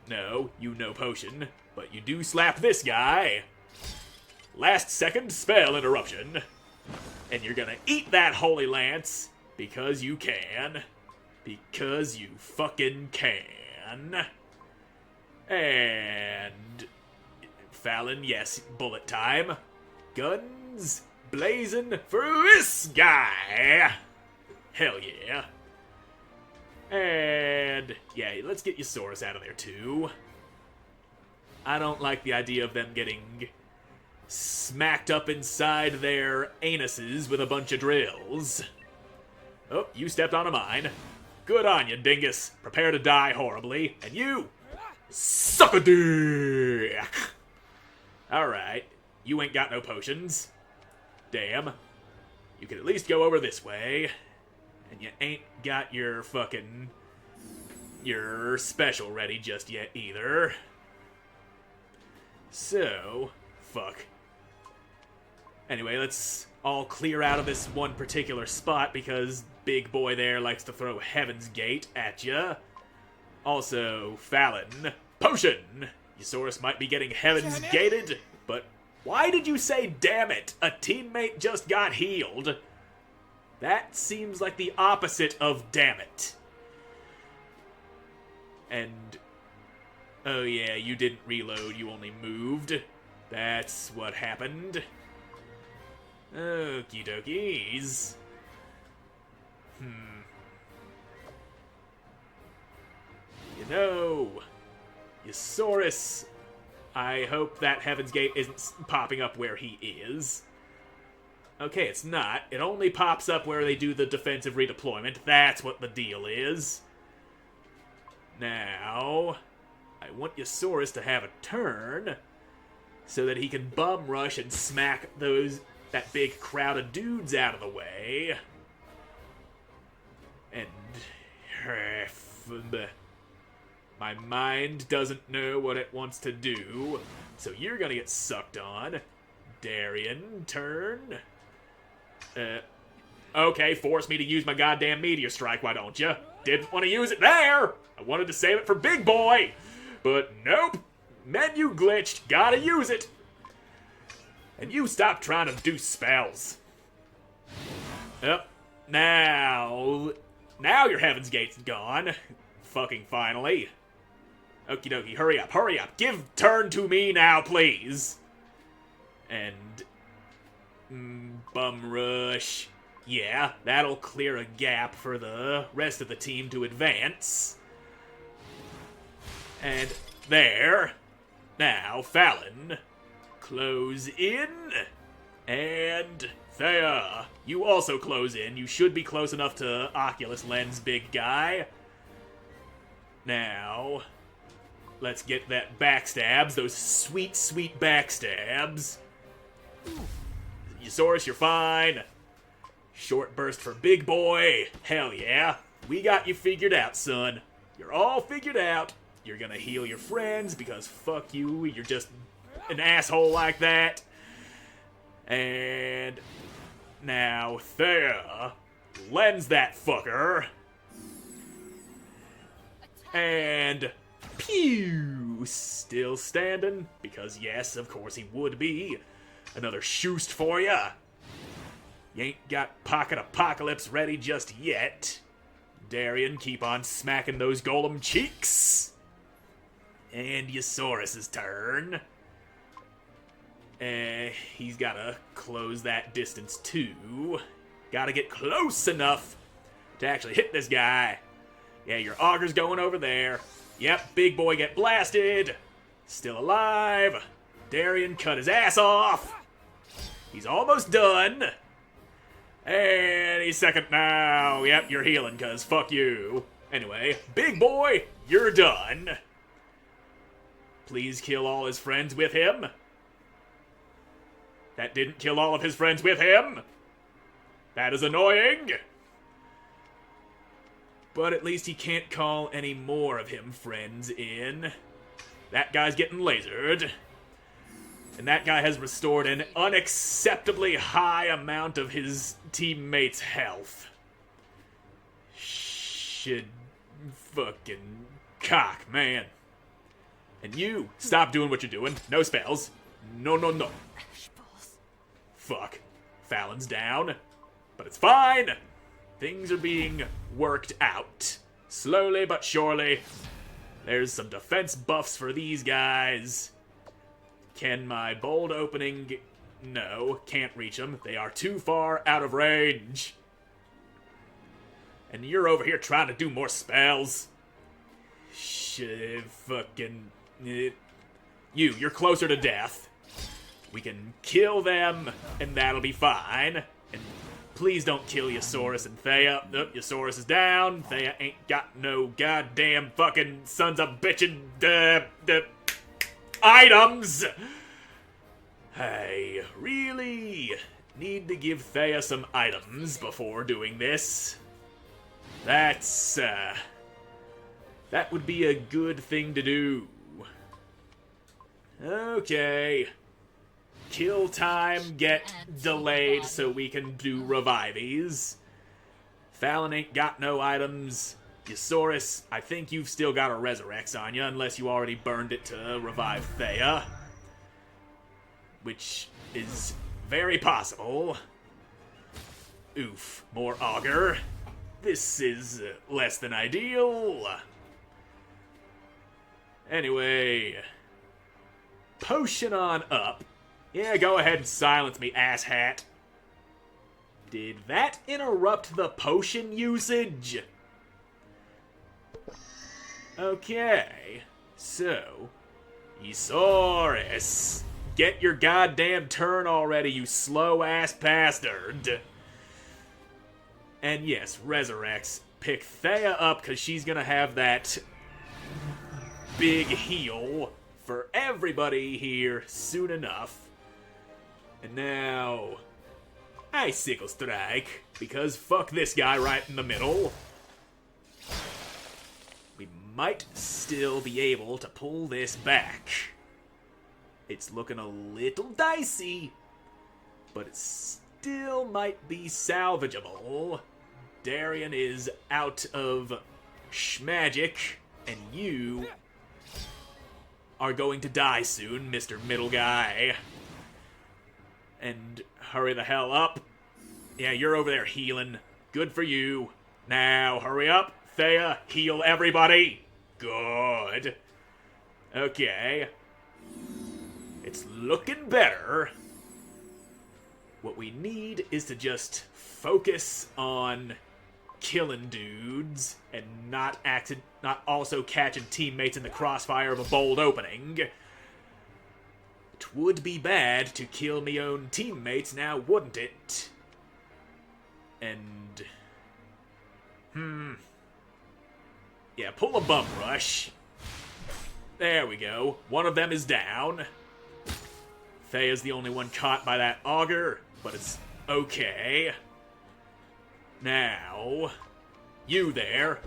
No, you no potion, but you do slap this guy. Last second spell interruption. And you're gonna eat that Holy Lance because you can. Because you fucking can. And... Fallon, yes, bullet time. Guns blazing for this guy. Hell yeah. And yeah, let's get Eusaurus out of there too. I don't like the idea of them getting smacked up inside their anuses with a bunch of drills. Oh, you stepped on a mine. Good on you, dingus. Prepare to die horribly. And you, suck a dick. Alright, you ain't got no potions. Damn. You can at least go over this way. And you ain't got your special ready just yet either. So, fuck. Anyway, let's all clear out of this one particular spot because big boy there likes to throw Heaven's Gate at ya. Also, Fallon, potion! Eusaurus might be getting Heaven's Gated, but why did you say damn it? A teammate just got healed. That seems like the opposite of damn it. And... oh yeah, you didn't reload, you only moved. That's what happened. Okie dokies. You know, Eusaurus, I hope that Heaven's Gate isn't popping up where he is. Okay, it's not. It only pops up where they do the defensive redeployment. That's what the deal is. Now, I want Eusaurus to have a turn so that he can bum rush and smack that big crowd of dudes out of the way. And my mind doesn't know what it wants to do, so you're gonna get sucked on. Darian, turn. Okay, force me to use my goddamn meteor strike, why don't you? Didn't want to use it there! I wanted to save it for Big Boy! But nope! Menu glitched, gotta use it! And you stop trying to do spells. Yep. Now your Heaven's Gate's gone. Fucking finally. Okie dokie, hurry up, hurry up. Give turn to me now, please. And... bum rush. Yeah, that'll clear a gap for the rest of the team to advance. And there. Now, Fallon. Close in. And Thea, you also close in. You should be close enough to Oculus Lens, big guy. Now, let's get that backstabs. Those sweet, sweet backstabs. Eusaurus, you're fine. Short burst for Big Boy. Hell yeah. We got you figured out, son. You're all figured out. You're gonna heal your friends because fuck you. You're just an asshole like that. And now Thea lens that fucker. And pew, still standing because yes, of course he would be. Another shoost for ya. You ain't got Pocket Apocalypse ready just yet. Darian, keep on smacking those golem cheeks. And Eusaurus' turn. He's gotta close that distance too. Gotta get close enough to actually hit this guy. Yeah, your auger's going over there. Yep, Big Boy get blasted. Still alive. Darian cut his ass off. He's almost done. And he's second now. Yep, you're healing, cuz fuck you. Anyway, Big Boy, you're done. Please kill all his friends with him. That didn't kill all of his friends with him. That is annoying. But at least he can't call any more of him friends in. That guy's getting lasered. And that guy has restored an unacceptably high amount of his teammates' health. Shit. Fucking cock, man. And you, stop doing what you're doing. No spells. No, no, no. Fuck. Fallon's down. But it's fine. Things are being worked out. Slowly but surely. There's some defense buffs for these guys. Can my bold opening... No, can't reach them. They are too far out of range. And you're over here trying to do more spells. Shit, fucking... You're closer to death. We can kill them, and that'll be fine. And please don't kill Yosaurus and Thea. Nope, Yosaurus is down. Thea ain't got no goddamn fucking sons of bitchin' items. I really need to give Thea some items before doing this. That's, that would be a good thing to do. Okay. Kill time get delayed so we can do revives. Fallon ain't got no items. Yosaurus, I think you've still got a Resurrex on you, unless you already burned it to revive Thea. Which is very possible. Oof, more Augur. This is less than ideal. Anyway, potion on up. Yeah, go ahead and silence me, asshat. Did that interrupt the potion usage? Okay, so, Yosaurus, get your goddamn turn already, you slow-ass bastard. And yes, Resurrex, pick Thea up because she's gonna have that big heal for everybody here soon enough. And now, Icicle Strike, because fuck this guy right in the middle. We might still be able to pull this back. It's looking a little dicey, but it still might be salvageable. Darian is out of schmagic, and you are going to die soon, Mr. Middle Guy. And hurry the hell up. Yeah, you're over there healing. Good for you. Now, hurry up. Thea, heal everybody. Good. Okay. It's looking better. What we need is to just focus on killing dudes and not also catching teammates in the crossfire of a bold opening. It would be bad to kill me own teammates now, wouldn't it? And... yeah, pull a bum rush. There we go. One of them is down. Thea's the only one caught by that augur, but it's okay. Now, you there.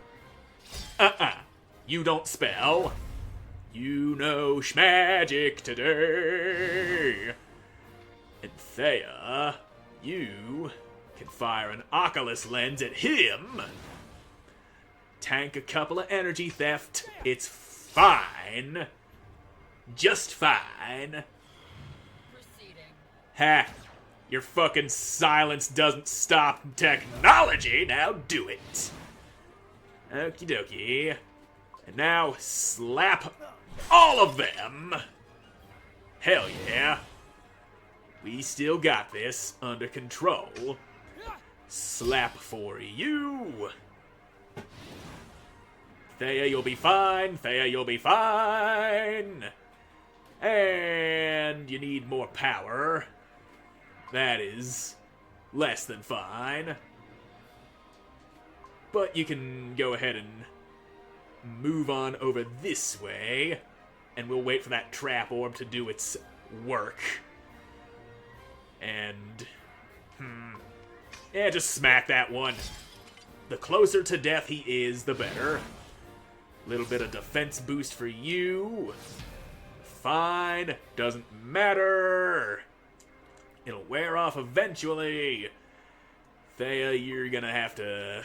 You don't spell. You know schmagic today. And Thea, you can fire an Oculus lens at him. Tank a couple of energy theft. It's fine. Just fine. Proceeding. Ha! Your fucking silence doesn't stop technology. Now do it. Okie dokie. And now slap all of them. Hell yeah. We still got this under control. Slap for you. Thea, you'll be fine. Thea, you'll be fine. And you need more power. That is less than fine. But you can go ahead and move on over this way. And we'll wait for that trap orb to do its work. And... yeah, just smack that one. The closer to death he is, the better. Little bit of defense boost for you. fine. Doesn't matter. It'll wear off eventually. Thea, you're gonna have to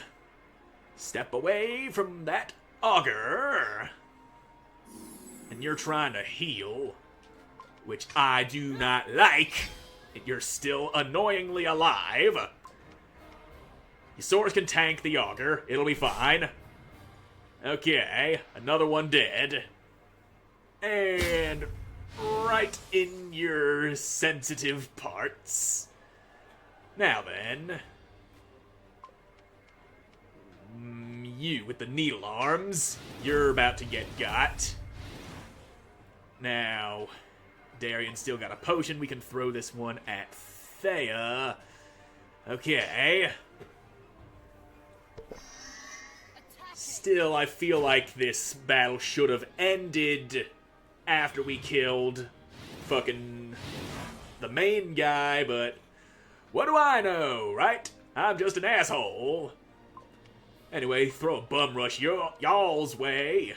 step away from that auger. And you're trying to heal, which I do not like. And you're still annoyingly alive. Your swords can tank the auger. It'll be fine. Okay, another one dead. And right in your sensitive parts. Now then. You with the needle arms. You're about to get got. Now, Darian still got a potion. We can throw this one at Thea. Okay. Still, I feel like this battle should have ended after we killed fucking the main guy, but what do I know, right? I'm just an asshole. Anyway, throw a bum rush y'all's way.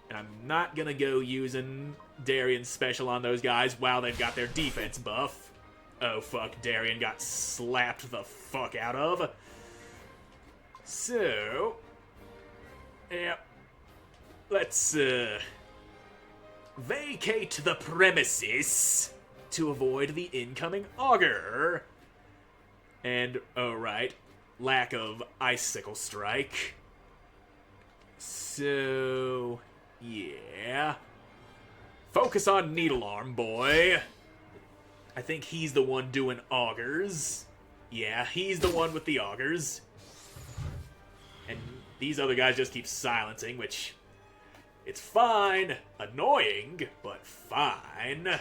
And I'm not gonna go using Darian's special on those guys while they've got their defense buff. Oh fuck, Darian got slapped the fuck out of. So, yeah, let's vacate the premises to avoid the incoming auger. And, oh right, lack of icicle strike. So, yeah. Focus on needle arm, boy. I think he's the one doing augers. Yeah, he's the one with the augers. And these other guys just keep silencing, which... it's fine. Annoying, but fine.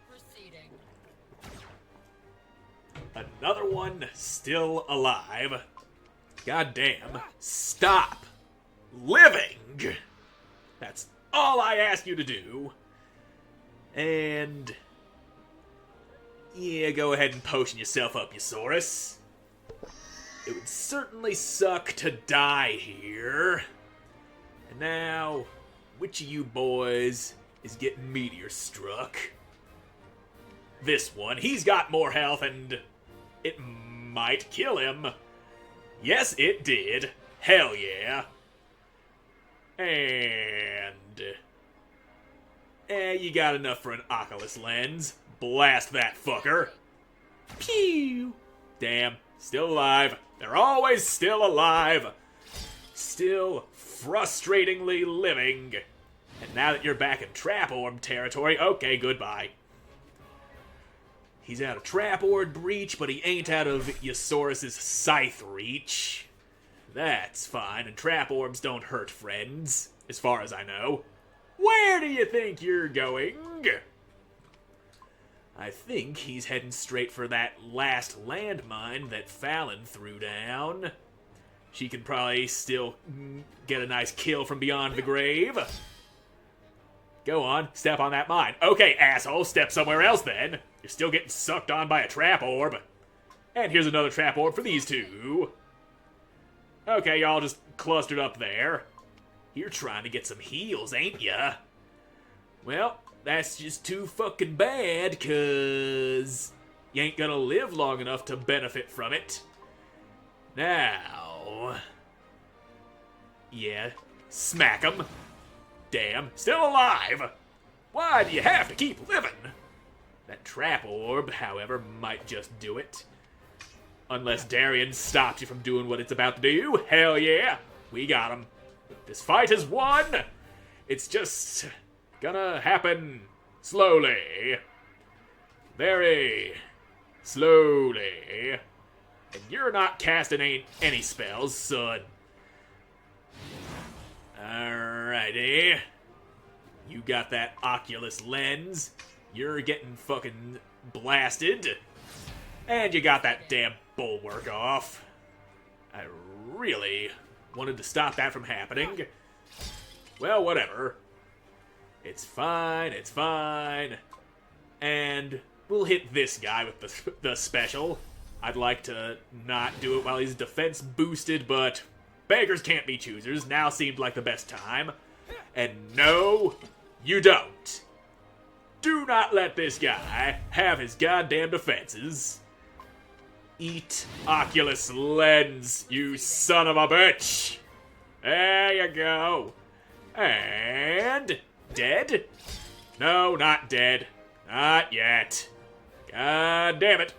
Proceeding. Another one still alive. Goddamn. Stop living. That's all I ask you to do. And... yeah, go ahead and potion yourself up, Eusaurus. It would certainly suck to die here. And now, which of you boys is getting meteor struck? This one. He's got more health and it might kill him. Yes, it did. Hell yeah. And... you got enough for an Oculus lens. Blast that fucker. Pew! Damn, still alive. They're always still alive. Still frustratingly living. And now that you're back in Trap Orb territory, okay, goodbye. He's out of Trap Orb reach, but he ain't out of Eusaurus' Scythe reach. That's fine, and Trap Orbs don't hurt friends, as far as I know. Where do you think you're going? I think he's heading straight for that last landmine that Fallon threw down. She can probably still get a nice kill from beyond the grave. Go on, step on that mine. Okay, asshole, step somewhere else then. You're still getting sucked on by a trap orb. And here's another trap orb for these two. Okay, y'all just clustered up there. You're trying to get some heals, ain't ya? Well, that's just too fucking bad, cause you ain't gonna live long enough to benefit from it. Now... yeah, smack 'em. Damn, still alive! Why do you have to keep living? That trap orb, however, might just do it. Unless Darian stops you from doing what it's about to do. Hell yeah, we got him. This fight is won! It's just gonna happen slowly. Very slowly. And you're not casting any spells, son. Alrighty. You got that Oculus lens. You're getting fucking blasted. And you got that damn bulwark off. I really wanted to stop that from happening. Well, whatever. It's fine, it's fine. And we'll hit this guy with the special. I'd like to not do it while he's defense boosted, but beggars can't be choosers. Now seemed like the best time. And no, You don't. Do not let this guy have his goddamn defenses. Eat Oculus Lens, you son of a bitch! There you go. And... dead? No, not dead. Not yet. God damn it.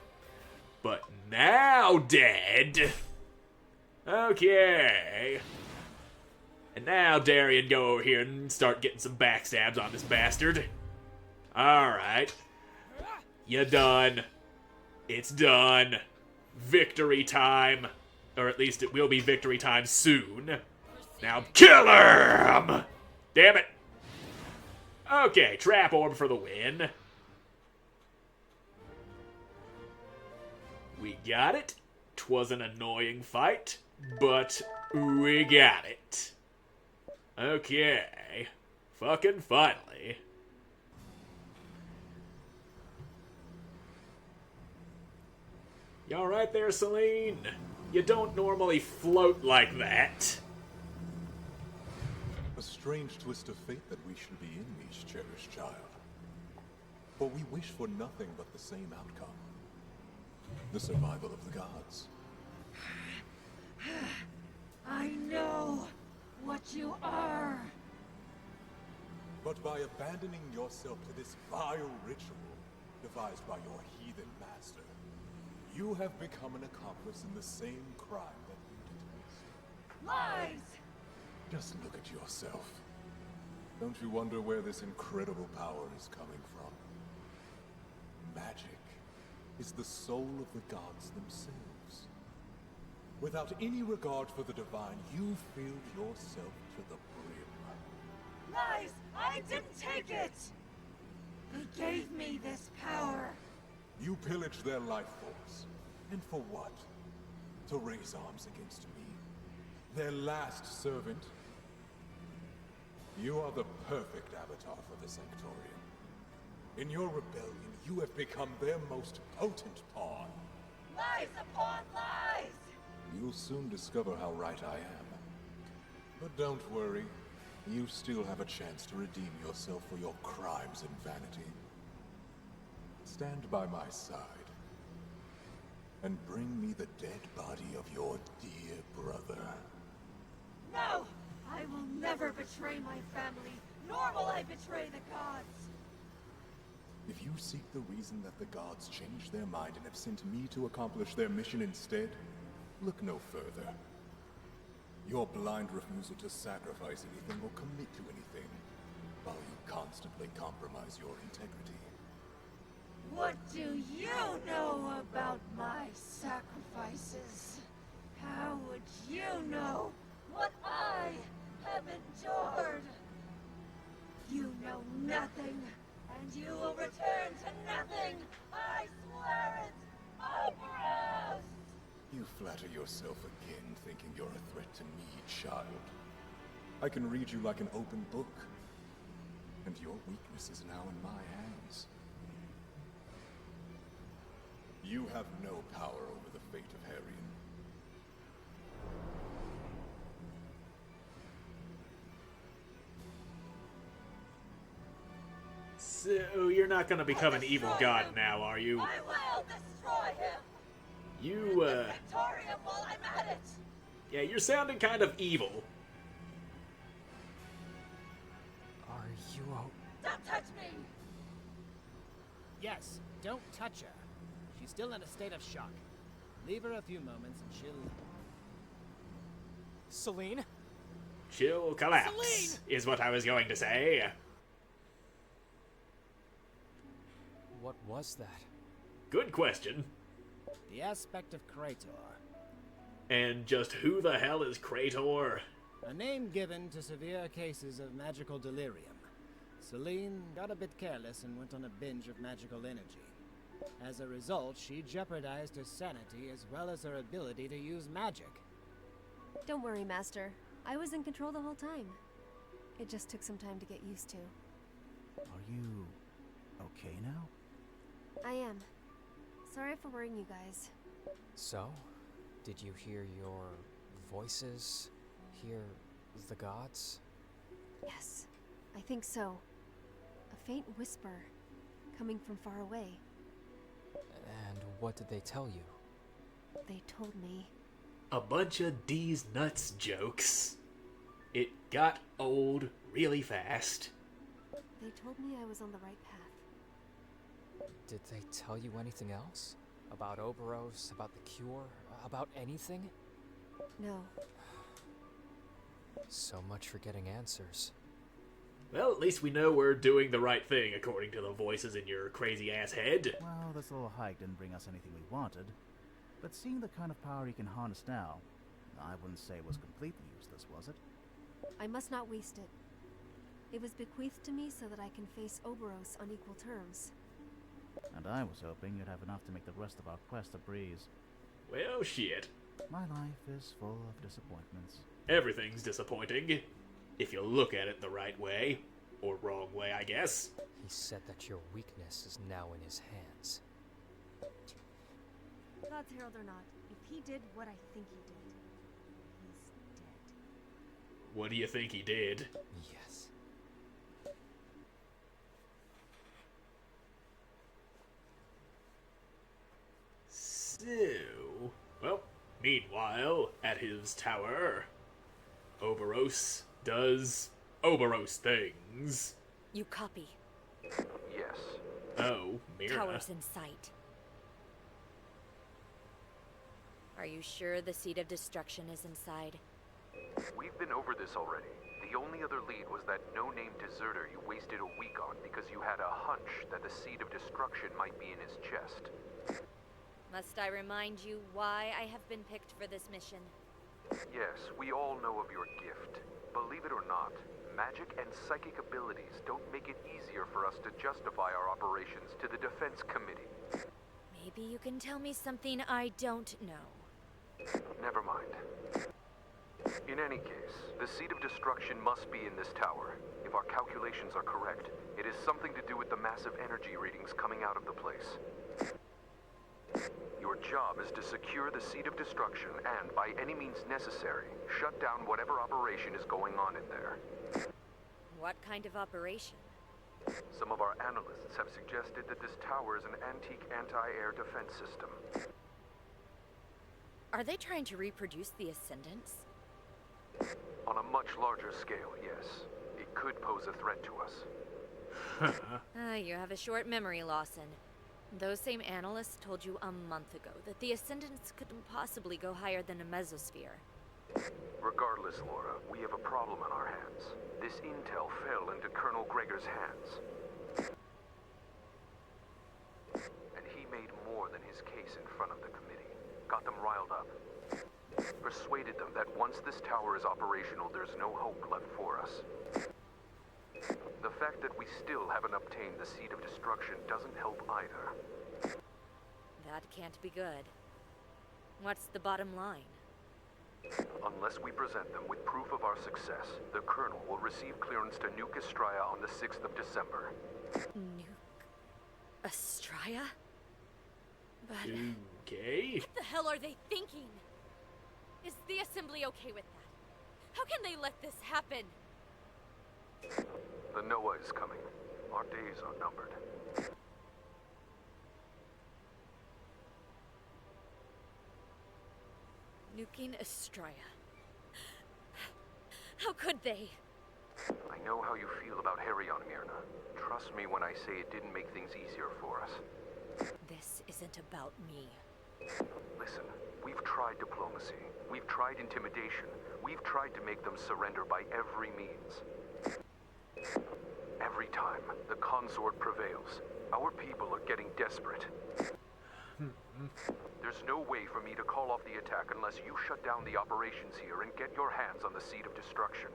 But now dead. Okay. And now Darian, go over here and start getting some backstabs on this bastard. Alright. You done. It's done. Victory time. Or at least it will be victory time soon. Now kill him! Damn it. Okay, trap orb for the win. We got it. 'Twas an annoying fight, but we got it. Okay. Fucking finally. You alright there, Selene? You don't normally float like that. A strange twist of fate that we should be enemies, cherished child. For we wish for nothing but the same outcome. The survival of the gods. I know what you are. But by abandoning yourself to this vile ritual devised by your heathen master, you have become an accomplice in the same crime that you detest. Lies! Just look at yourself. Don't you wonder where this incredible power is coming from? Magic is the soul of the gods themselves. Without any regard for the divine, you filled yourself to the brim. Lies! I didn't take it! They gave me this power. You pillaged their life force. And for what? To raise arms against me? Their last servant? You are the perfect avatar for the Sanctorium. In your rebellion, you have become their most potent pawn. Lies upon lies! You'll soon discover how right I am. But don't worry. You still have a chance to redeem yourself for your crimes and vanity. Stand by my side. And bring me the dead body of your dear brother. No! I will never betray my family, nor will I betray the gods. If you seek the reason that the gods changed their mind and have sent me to accomplish their mission instead, look no further. Your blind refusal to sacrifice anything or commit to anything, while you constantly compromise your integrity. What do you know about my sacrifices? How would you know what I have endured? You know nothing, and you will return to nothing. I swear it. Operas! You flatter yourself again, thinking you're a threat to me, child. I can read you like an open book, and your weakness is now in my hands. You have no power over the fate of Harrion. So, you're not gonna become an evil god now, are you? I will destroy him! You, Victorium while I'm at it! yeah, you're sounding kind of evil. Are you Don't touch me! Yes, don't touch her. She's still in a state of shock. Leave her a few moments and she'll... Selene? She'll collapse, is what I was going to say. What was that? Good question. The aspect of Krator. And just who the hell is Krator? A name given to severe cases of magical delirium. Selene got a bit careless and went on a binge of magical energy. As a result, she jeopardized her sanity as well as her ability to use magic. Don't worry, Master. I was in control the whole time. It just took some time to get used to. Are you okay now? I am. Sorry for worrying you guys. So, did you hear your voices? Hear the gods? Yes, I think so. faint whisper coming from far away. And what did they tell you? They told me. A bunch of D's nuts jokes. It got old really fast. They told me I was on the right path. Did they tell you anything else? About Oberos, about the cure, about anything? No. So much for getting answers. Well, at least we know we're doing the right thing according to the voices in your crazy-ass head. Well, this little hike didn't bring us anything we wanted. But seeing the kind of power he can harness now, I wouldn't say it was completely useless, was it? I must not waste it. It was bequeathed to me so that I can face Oberos on equal terms. And I was hoping you'd have enough to make the rest of our quest a breeze. Well, shit. My life is full of disappointments. Everything's disappointing. If you look at it the right way. Or wrong way, I guess. He said that your weakness is now in his hands. God's Herald or not, if he did what I think he did, he's dead. What do you think he did? Yes. So, well, meanwhile, at his tower, Oberos does Oberos things. You copy. Yes. Oh, Myrna. Tower's in sight. Are you sure the Seed of Destruction is inside? We've been over this already. The only other lead was that no-name deserter you wasted a week on because you had a hunch that the Seed of Destruction might be in his chest. Must I remind you why I have been picked for this mission? Yes, we all know of your gift. Believe it or not, magic and psychic abilities don't make it easier for us to justify our operations to the Defense Committee. Maybe you can tell me something I don't know. Never mind. In any case, the Seed of Destruction must be in this tower. If our calculations are correct, it is something to do with the massive energy readings coming out of the place. Your job is to secure the Seed of Destruction and, by any means necessary, shut down whatever operation is going on in there. What kind of operation? Some of our analysts have suggested that this tower is an antique anti-air defense system. Are they trying to reproduce the Ascendants? On a much larger scale, yes. It could pose a threat to us. You have a short memory, Lawson. Those same analysts told you a month ago that the Ascendants couldn't possibly go higher than a mesosphere. Regardless, Laura, we have a problem on our hands. This intel fell into Colonel Gregor's hands. And he made more than his case in front of the committee. Got them riled up. Persuaded them that once this tower is operational, there's no hope left for us. The fact that we still haven't obtained the Seed of Destruction doesn't help either. That can't be good. What's the bottom line? Unless we present them with proof of our success, the Colonel will receive clearance to nuke Estraya on the 6th of December. Nuke Estraya? But Okay. what the hell are they thinking? Is the Assembly okay with that? How can they let this happen? The Noah is coming. Our days are numbered. Nuking Estraya. How could they? I know how you feel about Herion, Myrna. Trust me when I say it didn't make things easier for us. This isn't about me. Listen, we've tried diplomacy. We've tried intimidation. We've tried to make them surrender by every means. Every time, the consort prevails. Our people are getting desperate. There's no way for me to call off the attack unless you shut down the operations here and get your hands on the Seed of Destruction.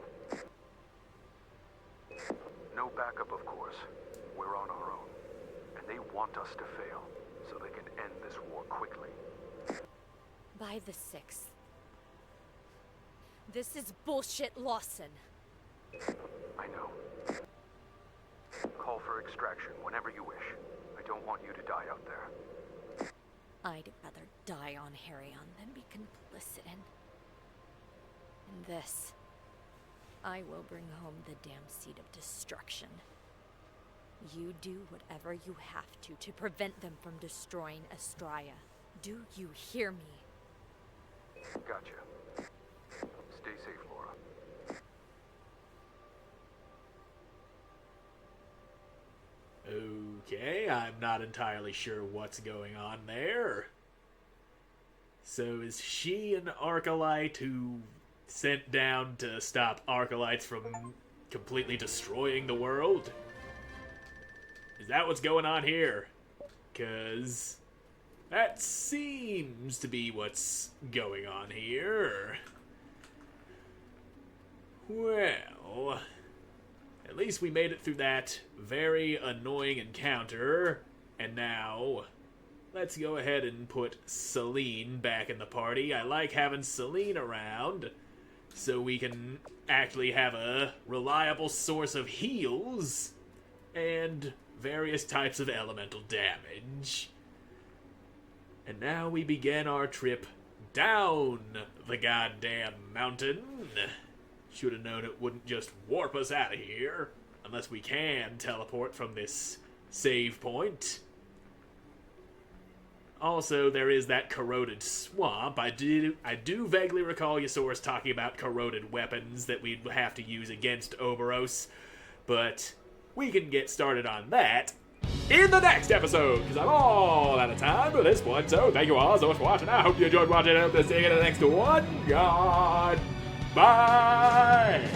No backup, of course. We're on our own. And they want us to fail, so they can end this war quickly. By the 6th. This is bullshit, Lawson. I know. Call for extraction whenever you wish. I don't want you to die out there. I'd rather die on Herion than be complicit in this. I will bring home the damn Seed of Destruction. You do whatever you have to prevent them from destroying Astraea. Do you hear me? Gotcha. Stay safe, Laura. Okay, I'm not entirely sure what's going on there. So is she an Arcalite who sent down to stop Arcalites from completely destroying the world? Is that what's going on here? 'Cause that seems to be what's going on here. Well, at least we made it through that very annoying encounter, and now let's go ahead and put Selene back in the party. I like having Selene around so we can actually have a reliable source of heals and various types of elemental damage. And now we begin our trip down the goddamn mountain. Should have known it wouldn't just warp us out of here, unless we can teleport from this save point. Also, there is that corroded swamp. I do vaguely recall Ysaurus talking about corroded weapons that we'd have to use against Oberos, but we can get started on that in the next episode, because I'm all out of time for this one. So thank you all so much for watching. I hope you enjoyed watching. I hope to see you in the next one. God, bye.